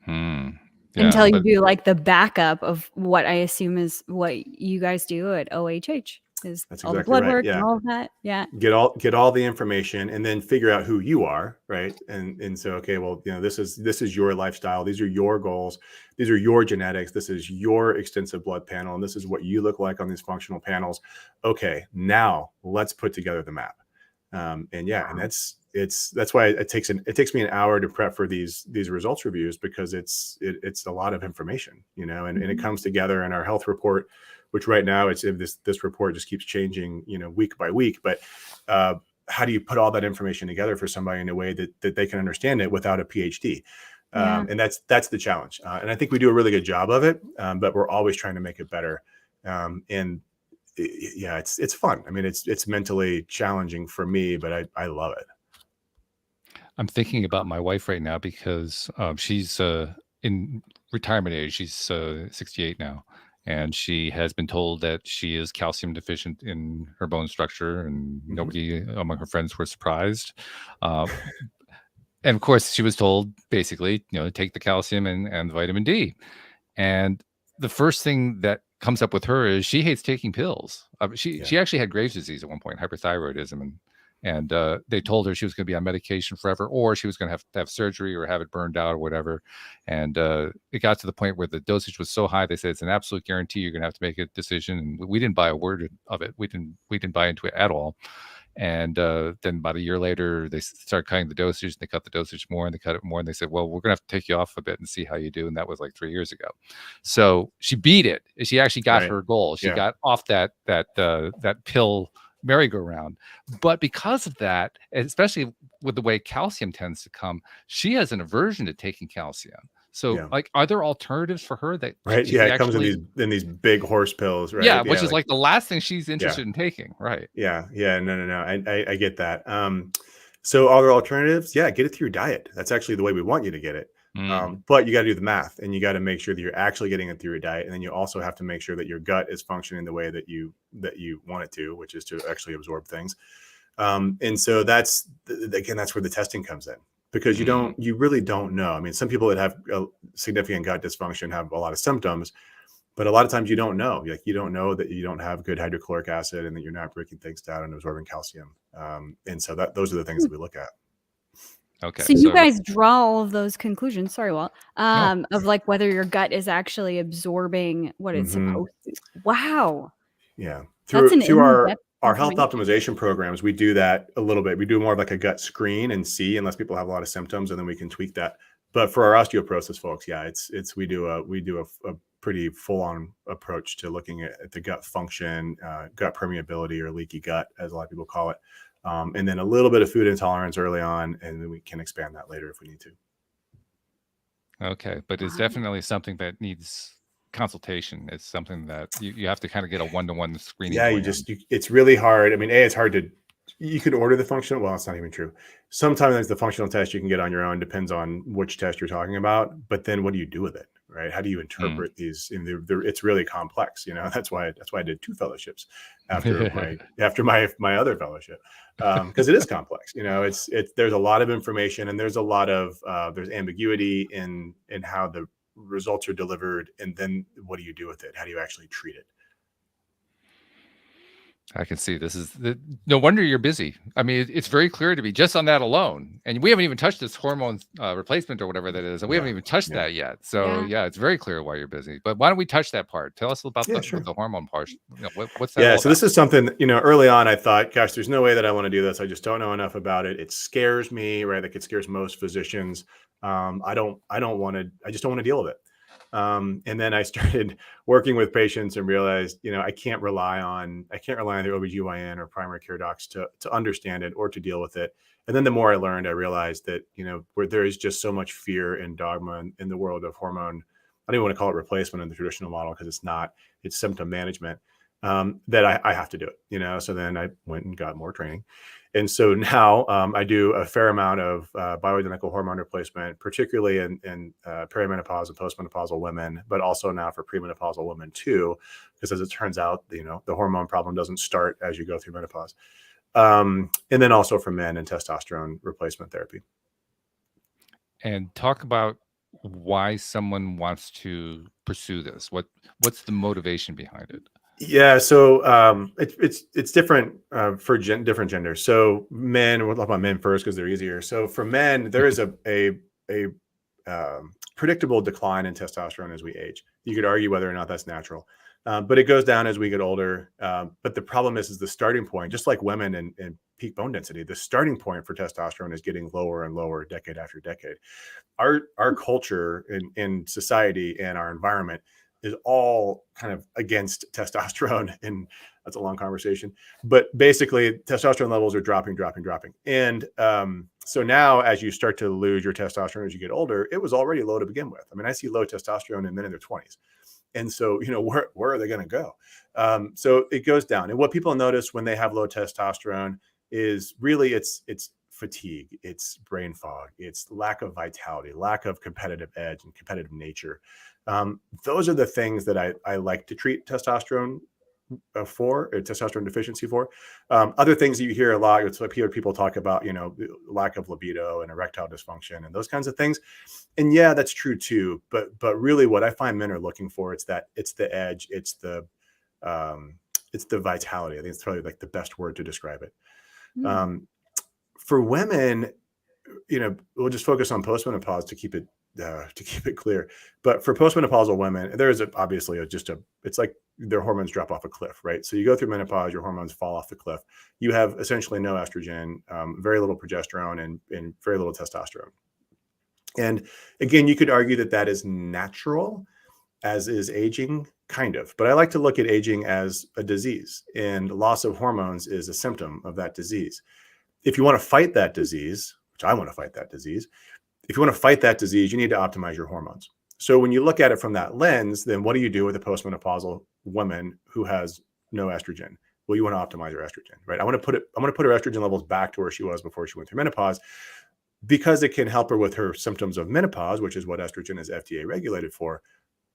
Yeah, until you do like the backup of what I assume is what you guys do at OHH. Is That's all the exactly blood right. work Yeah. and all of that. Yeah. Get all the information, and then figure out who you are, right? And so, okay, well, this is your lifestyle. These are your goals. These are your genetics. This is your extensive blood panel, and this is what you look like on these functional panels. Okay, now let's put together the map. And that's why it takes me an hour to prep for these results reviews, because it's a lot of information, and it comes together in our health report, which right now this report just keeps changing, week by week. But how do you put all that information together for somebody in a way that they can understand it without a PhD? And that's the challenge. And I think we do a really good job of it, but we're always trying to make it better. And yeah, it's fun. I mean, it's mentally challenging for me, but I love it. I'm thinking about my wife right now because she's in retirement age. She's 68 now, and she has been told that she is calcium deficient in her bone structure, and nobody among her friends were surprised. And of course, she was told basically, take the calcium and vitamin D. And the first thing that comes up with her is she hates taking pills. She actually had Graves' disease at one point, hyperthyroidism, and they told her she was going to be on medication forever, or she was going to have surgery or have it burned out or whatever. And it got to the point where the dosage was so high, they said it's an absolute guarantee you're going to have to make a decision. And we didn't buy a word of it. We didn't buy into it at all. And then about a year later, they started cutting the dosage. They cut the dosage more, and they cut it more. And they said, well, we're going to have to take you off a bit and see how you do. And that was like 3 years ago. So she beat it. She actually got her goal. She got off that pill merry-go-round. But because of that, and especially with the way calcium tends to come, she has an aversion to taking calcium. So are there alternatives for her that it comes in these big horse pills, right? Yeah, which is like the last thing she's interested in taking, right? No, I get that. So are there alternatives? Yeah, get it through your diet. That's actually the way we want you to get it. But you got to do the math, and you got to make sure that you're actually getting it through your diet, and then you also have to make sure that your gut is functioning the way that you want it to, which is to actually absorb things. And so that's where the testing comes in, because you really don't know. I mean, some people that have a significant gut dysfunction have a lot of symptoms, but a lot of times you don't know. Like, you don't know that you don't have good hydrochloric acid and that you're not breaking things down and absorbing calcium. And so those are the things that we look at. Okay. So you guys draw all of those conclusions, sorry, Walt, of like whether your gut is actually absorbing what it's supposed to. Wow. Yeah. Through our health optimization programs, we do that a little bit. We do more of like a gut screen and see, unless people have a lot of symptoms, and then we can tweak that. But for our osteoporosis folks, we do a pretty full-on approach to looking at the gut function, gut permeability, or leaky gut, as a lot of people call it. And then a little bit of food intolerance early on, and then we can expand that later if we need to. Okay, but it's definitely something that needs consultation. It's something that you have to kind of get a one-to-one screening. Yeah, it's really hard. I mean, it's hard to, you could order the functional, well, it's not even true. Sometimes the functional test you can get on your own, depends on which test you're talking about, but then what do you do with it, right? How do you interpret these? It's really complex, that's why I did 2 fellowships after my other fellowship, because it is complex. There's a lot of information, and there's a lot of there's ambiguity in how the results are delivered, and then what do you do with it? How do you actually treat it? I can see no wonder you're busy. I mean, it's very clear to me just on that alone. And we haven't even touched this hormone replacement or whatever that is. We haven't even touched that yet. So it's very clear why you're busy. But why don't we touch that part? Tell us about the hormone part. What's that? Yeah. So this is something, early on I thought, gosh, there's no way that I want to do this. I just don't know enough about it. It scares me, right? Like, it scares most physicians. I just don't want to deal with it. And then I started working with patients and realized, I can't rely on the OBGYN or primary care docs to understand it or to deal with it. And then the more I learned, I realized that, where there is just so much fear and dogma in the world of hormone, I don't even want to call it replacement in the traditional model, because it's not, it's symptom management, that I have to do it, So then I went and got more training. And so now I do a fair amount of bioidentical hormone replacement, particularly in perimenopause and postmenopausal women, but also now for premenopausal women too, because as it turns out, the hormone problem doesn't start as you go through menopause. And then also for men and testosterone replacement therapy. And talk about why someone wants to pursue this. What's the motivation behind it? Yeah, so it's different for different genders. So men, we'll talk about men first because they're easier. So for men, there is a predictable decline in testosterone as we age. You could argue whether or not that's natural, but it goes down as we get older. But the problem is the starting point, just like women and peak bone density, the starting point for testosterone is getting lower and lower decade after decade. Our culture in society and our environment is all kind of against testosterone, and that's a long conversation. But basically, testosterone levels are dropping. And so now, as you start to lose your testosterone as you get older, it was already low to begin with. I mean, I see low testosterone in men in their 20s. And so, where are they going to go? So it goes down. And what people notice when they have low testosterone is really it's fatigue, it's brain fog, it's lack of vitality, lack of competitive edge and competitive nature. Those are the things that I like to treat testosterone for, or testosterone deficiency for. Other things that you hear a lot, it's what people talk about, lack of libido and erectile dysfunction and those kinds of things. And yeah, that's true too. But really what I find men are looking for, it's the edge, it's the vitality. I think it's probably like the best word to describe it. For women, we'll just focus on postmenopause to keep it clear. But for postmenopausal women, there is obviously it's like their hormones drop off a cliff, right? So you go through menopause, your hormones fall off the cliff. You have essentially no estrogen, very little progesterone, and very little testosterone. And again, you could argue that is natural, as is aging, kind of. But I like to look at aging as a disease, and loss of hormones is a symptom of that disease. If you want to fight that disease, which I want to fight that disease, if you want to fight that disease, you need to optimize your hormones. So when you look at it from that lens, then what do you do with a postmenopausal woman who has no estrogen? Well, you want to optimize her estrogen, right? I'm going to put her estrogen levels back to where she was before she went through menopause, because it can help her with her symptoms of menopause, which is what estrogen is FDA regulated for.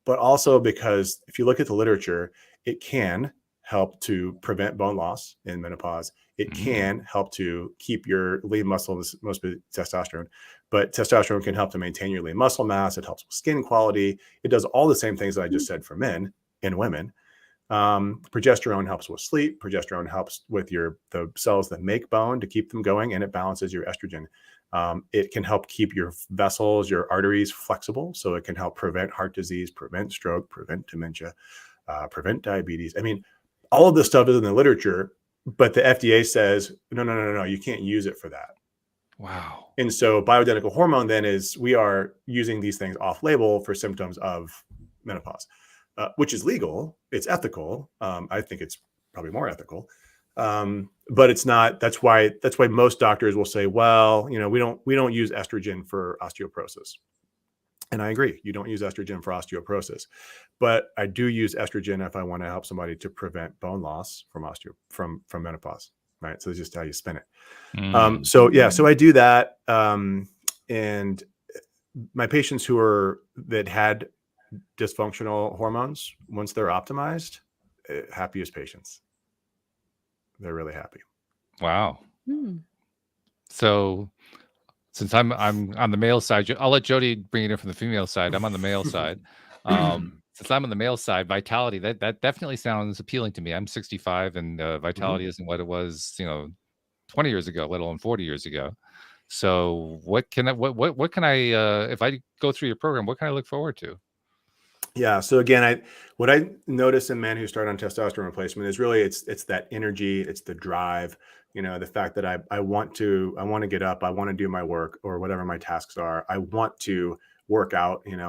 But also because if you look at the literature, it can help to prevent bone loss in menopause. It can help to keep your lean muscle, mostly testosterone, but testosterone can help to maintain your lean muscle mass. It helps with skin quality. It does all the same things that I just said for men and women. Progesterone helps with sleep. Progesterone helps with the cells that make bone to keep them going, and it balances your estrogen. It can help keep your vessels, your arteries flexible, so it can help prevent heart disease, prevent stroke, prevent dementia, prevent diabetes. I mean, all of this stuff is in the literature, but the FDA says, no, you can't use it for that. Wow. And so bioidentical hormone then is, we are using these things off label for symptoms of menopause, which is legal. It's ethical. I think it's probably more ethical. But it's not. That's why most doctors will say, well, we don't use estrogen for osteoporosis. And I agree, you don't use estrogen for osteoporosis, but I do use estrogen if I want to help somebody to prevent bone loss from menopause, right? So it's just how you spin it. So I do that. And my patients that had dysfunctional hormones, once they're optimized, happiest patients. They're really happy. Wow. So since I'm on the male side, I'll let Jody bring it in from the female side. I'm on the male side. Since I'm on the male side, vitality, that definitely sounds appealing to me. I'm 65 and vitality isn't what it was, 20 years ago, let alone 40 years ago. So what can I if I go through your program, what can I look forward to? Yeah. So again, what I notice in men who start on testosterone replacement is really it's that energy, it's the drive, the fact that I want to get up, I want to do my work or whatever my tasks are. I want to work out, and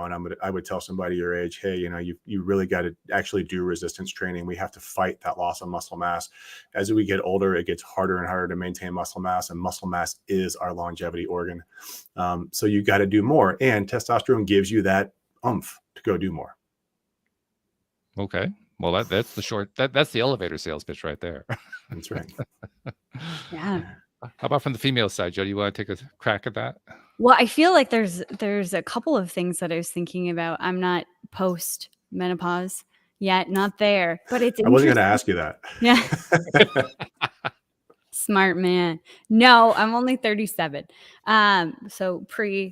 I would tell somebody your age, hey, you really got to actually do resistance training. We have to fight that loss of muscle mass. As we get older, it gets harder and harder to maintain muscle mass, and muscle mass is our longevity organ. So you got to do more, and testosterone gives you that oomph to go do more. Okay. Well, that's the elevator sales pitch right there. That's right. Yeah. How about from the female side, Joe? Do you want to take a crack at that? Well, I feel like there's a couple of things that I was thinking about. I'm not post menopause yet, not there, but it's I wasn't going to interesting. ask you that. Yeah. Smart man. No, I'm only 37. So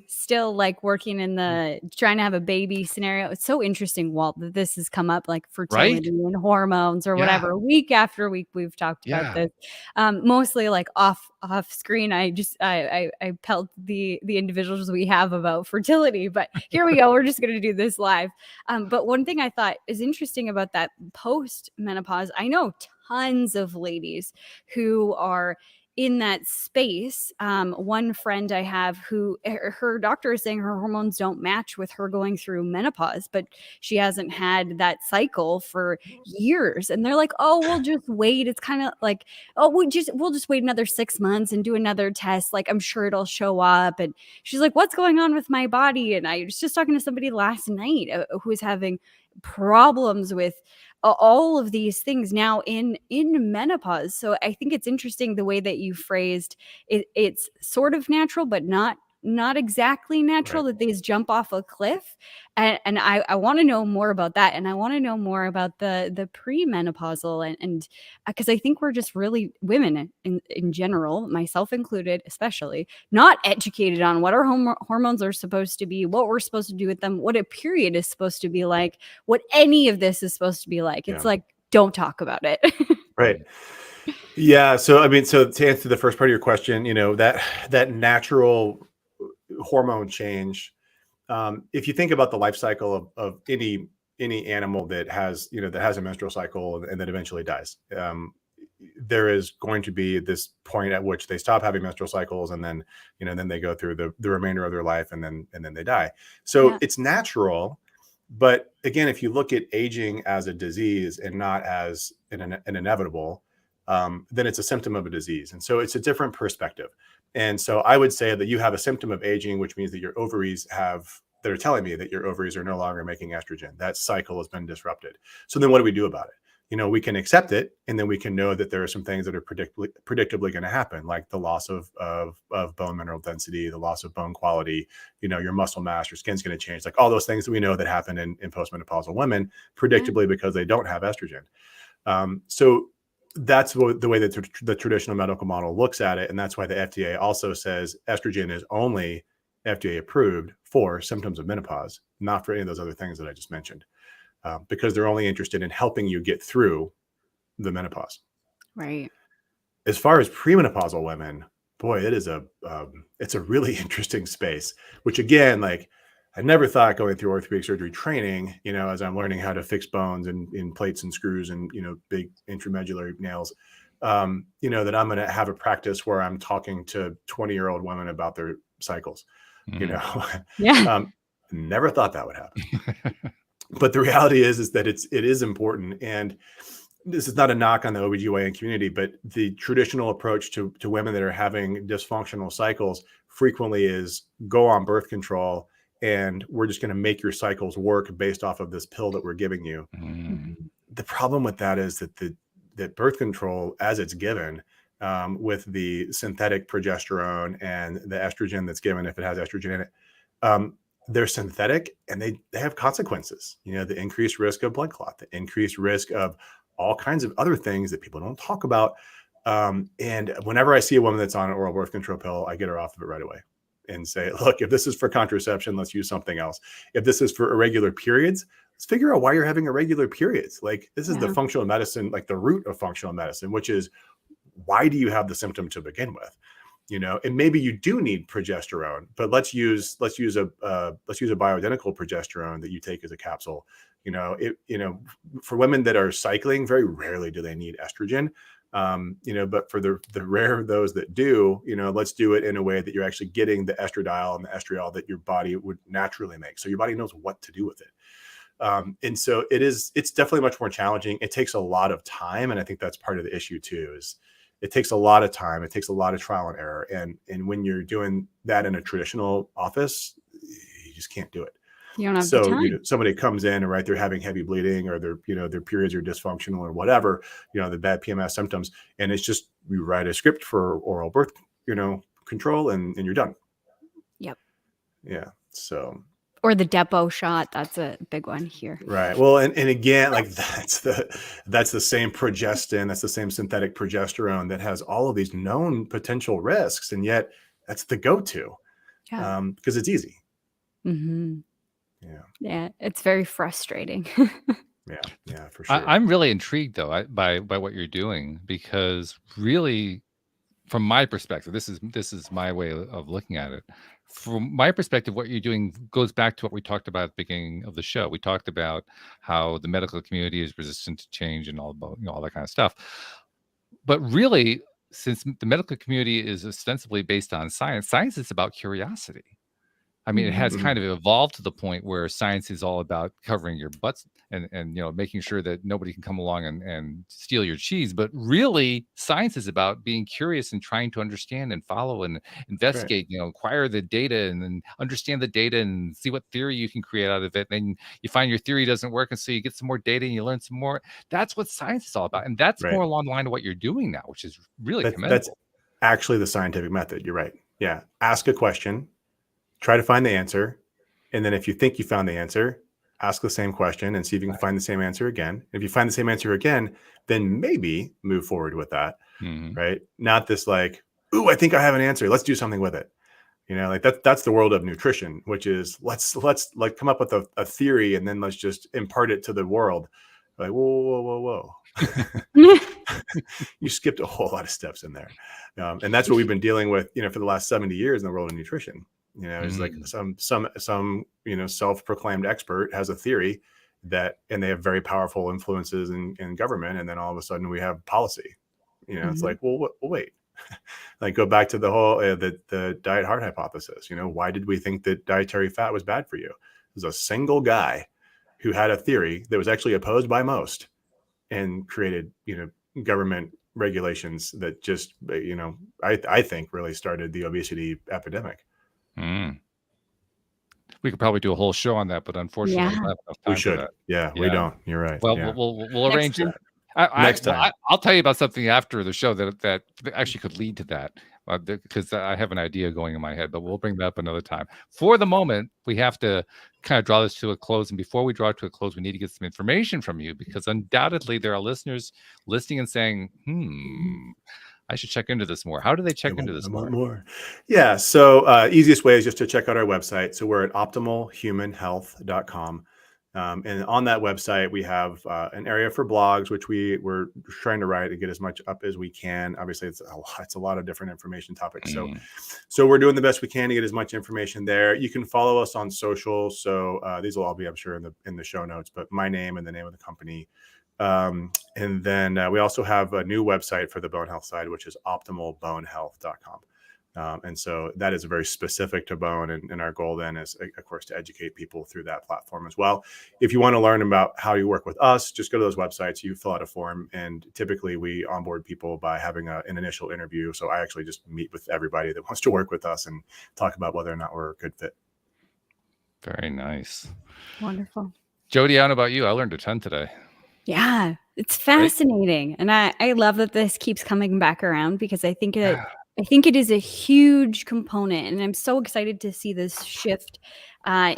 still like working in the trying to have a baby scenario. It's so interesting, Walt, that this has come up, like fertility and hormones or whatever. Week after week we've talked about this. Mostly like off screen. I pelt the individuals we have about fertility, but here we go. We're just gonna do this live. But one thing I thought is interesting about that post menopause, I know tons of ladies who are in that space. One friend I have who her doctor is saying her hormones don't match with her going through menopause, but she hasn't had that cycle for years. And they're like, oh, we'll just wait. It's kind of like, oh, we'll just wait another 6 months and do another test. Like, I'm sure it'll show up. And she's like, what's going on with my body? And I was just talking to somebody last night who was having problems with all of these things now in menopause. So I think it's interesting the way that you phrased it. It's sort of natural, but not exactly natural, that these jump off a cliff. And I want to know more about that. And I want to know more about the premenopausal and because I think we're just really, women in general, myself included, especially, not educated on what our hormones are supposed to be, what we're supposed to do with them, what a period is supposed to be like, what any of this is supposed to be like. It's like, don't talk about it. Right. Yeah. So, I mean, so to answer the first part of your question, that natural hormone change, if you think about the life cycle of any animal that has a menstrual cycle and then eventually dies, there is going to be this point at which they stop having menstrual cycles, and then then they go through the remainder of their life, and then they die. So it's natural. But again, if you look at aging as a disease and not as an inevitable, then it's a symptom of a disease. And so it's a different perspective. And so I would say that you have a symptom of aging, which means that your ovaries that are telling me that your ovaries are no longer making estrogen. That cycle has been disrupted. So then what do we do about it? We can accept it, and then we can know that there are some things that are predictably going to happen, like the loss of bone mineral density, the loss of bone quality, your muscle mass, your skin's going to change, like all those things that we know that happen in postmenopausal women predictably because they don't have estrogen. So that's the way that the traditional medical model looks at it. And that's why the FDA also says estrogen is only FDA approved for symptoms of menopause, not for any of those other things that I just mentioned. Because they're only interested in helping you get through the menopause. Right. As far as premenopausal women, boy, it's a really interesting space, which again, like I never thought going through orthopedic surgery training, as I'm learning how to fix bones and in plates and screws and, big intramedullary nails, that I'm going to have a practice where I'm talking to 20-year-old women about their cycles, Yeah. Never thought that would happen. But the reality is that it is important. And this is not a knock on the OBGYN community, but the traditional approach to women that are having dysfunctional cycles frequently is go on birth control, and we're just going to make your cycles work based off of this pill that we're giving you. The problem with that is that birth control, as it's given, with the synthetic progesterone and the estrogen that's given, if it has estrogen in it, they're synthetic, and they have consequences, the increased risk of blood clot, the increased risk of all kinds of other things that people don't talk about. And whenever I see a woman that's on an oral birth control pill, I get her off of it right away and say, look, if this is for contraception, let's use something else. If this is for irregular periods, let's figure out why you're having irregular periods. Like, this is the functional medicine, like the root of functional medicine, which is, why do you have the symptom to begin with? And maybe you do need progesterone, but let's use a bioidentical progesterone that you take as a capsule. For women that are cycling, very rarely do they need estrogen. But for the rare of those that do, let's do it in a way that you're actually getting the estradiol and the estriol that your body would naturally make. So your body knows what to do with it. And so it's definitely much more challenging. It takes a lot of time. And I think that's part of the issue too, is it takes a lot of time. It takes a lot of trial and error. And when you're doing that in a traditional office, you just can't do it. You don't have the time. Somebody comes in and they're having heavy bleeding, or their periods are dysfunctional or whatever, the bad PMS symptoms. And it's just, we write a script for oral birth control, and you're done. Yep. Yeah. So. Or the depot shot. That's a big one here. Right. Well, and again, like that's the same progestin, that's the same synthetic progesterone that has all of these known potential risks, and yet that's the go-to. Yeah. Because it's easy. Mm-hmm. Yeah. Yeah. It's very frustrating. Yeah, for sure. I'm really intrigued though by what you're doing, because really, from my perspective, this is my way of looking at it. From my perspective, what you're doing goes back to what we talked about at the beginning of the show. We talked about how the medical community is resistant to change and all about, all that kind of stuff. But really, since the medical community is ostensibly based on science is about curiosity. I mean, it has kind of evolved to the point where science is all about covering your butts and making sure that nobody can come along and steal your cheese. But really, science is about being curious and trying to understand and follow and investigate, acquire the data and then understand the data and see what theory you can create out of it. And then you find your theory doesn't work, and so you get some more data and you learn some more. That's what science is all about. And that's more along the line of what you're doing now, which is really commendable. That's actually the scientific method. You're right. Yeah. Ask a question. Try to find the answer. And then if you think you found the answer, ask the same question and see if you can find the same answer again. If you find the same answer again, then maybe move forward with that. Right. Not this like, ooh, I think I have an answer. Let's do something with it. Like that's the world of nutrition, which is let's like come up with a theory and then let's just impart it to the world. Like, whoa. You skipped a whole lot of steps in there. And that's what we've been dealing with, for the last 70 years in the world of nutrition. It's like some self-proclaimed expert has a theory and they have very powerful influences in government. And then all of a sudden we have policy, it's like, well, wait, like go back to the whole, the diet heart hypothesis. Why did we think that dietary fat was bad for you? There's a single guy who had a theory that was actually opposed by most and created, government regulations that just, I think really started the obesity epidemic. We could probably do a whole show on that, but unfortunately, we don't have enough time we should. for that. Yeah, we don't. You're right. Well, yeah. we'll arrange that. Next time. I'll tell you about something after the show that actually could lead to that, because I have an idea going in my head, but we'll bring that up another time. For the moment, we have to kind of draw this to a close. And before we draw it to a close, we need to get some information from you, because undoubtedly there are listeners listening and saying, I should check into this more. How do they check into this more? Yeah. So easiest way is just to check out our website. So we're at optimalhumanhealth.com. And on that website, we have an area for blogs, which we're trying to write and get as much up as we can. Obviously, it's a lot of different information topics. So we're doing the best we can to get as much information there. You can follow us on social. So these will all be, I'm sure, in the show notes, but my name and the name of the company. And then we also have a new website for the bone health side, which is optimalbonehealth.com. And so that is very specific to bone. And our goal then is, of course, to educate people through that platform as well. If you want to learn about how you work with us, just go to those websites, you fill out a form. And typically we onboard people by having an initial interview. So I actually just meet with everybody that wants to work with us and talk about whether or not we're a good fit. Very nice. Wonderful. Jody, I don't know about you. I learned a ton today. Yeah, it's fascinating. And I love that this keeps coming back around, because I think it is a huge component. And I'm so excited to see this shift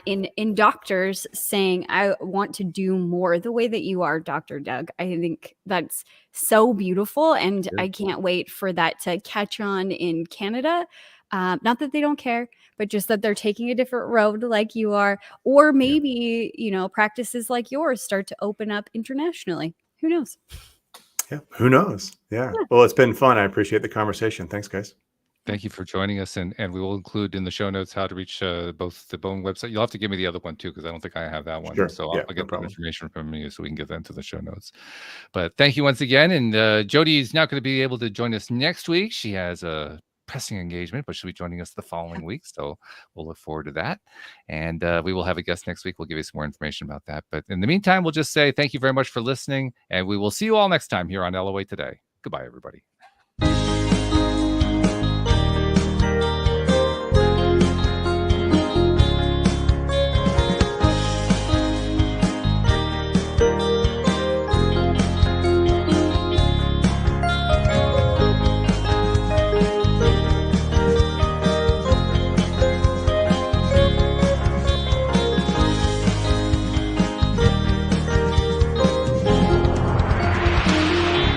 in doctors saying, I want to do more the way that you are, Dr. Doug. I think that's so beautiful. And I can't wait for that to catch on in Canada. Not that they don't care, but just that they're taking a different road like you are, or maybe, practices like yours start to open up internationally. Who knows? Yeah. Who knows? Yeah. Well, it's been fun. I appreciate the conversation. Thanks, guys. Thank you for joining us. And we will include in the show notes how to reach both the Bone website. You'll have to give me the other one too, because I don't think I have that one. Sure. So I'll get that information from you so we can get that into the show notes. But thank you once again. And Jody is not going to be able to join us next week. She has a pressing engagement, but she'll be joining us the following week. So we'll look forward to that. And we will have a guest next week. We'll give you some more information about that. But in the meantime, we'll just say thank you very much for listening. And we will see you all next time here on LOA Today. Goodbye, everybody.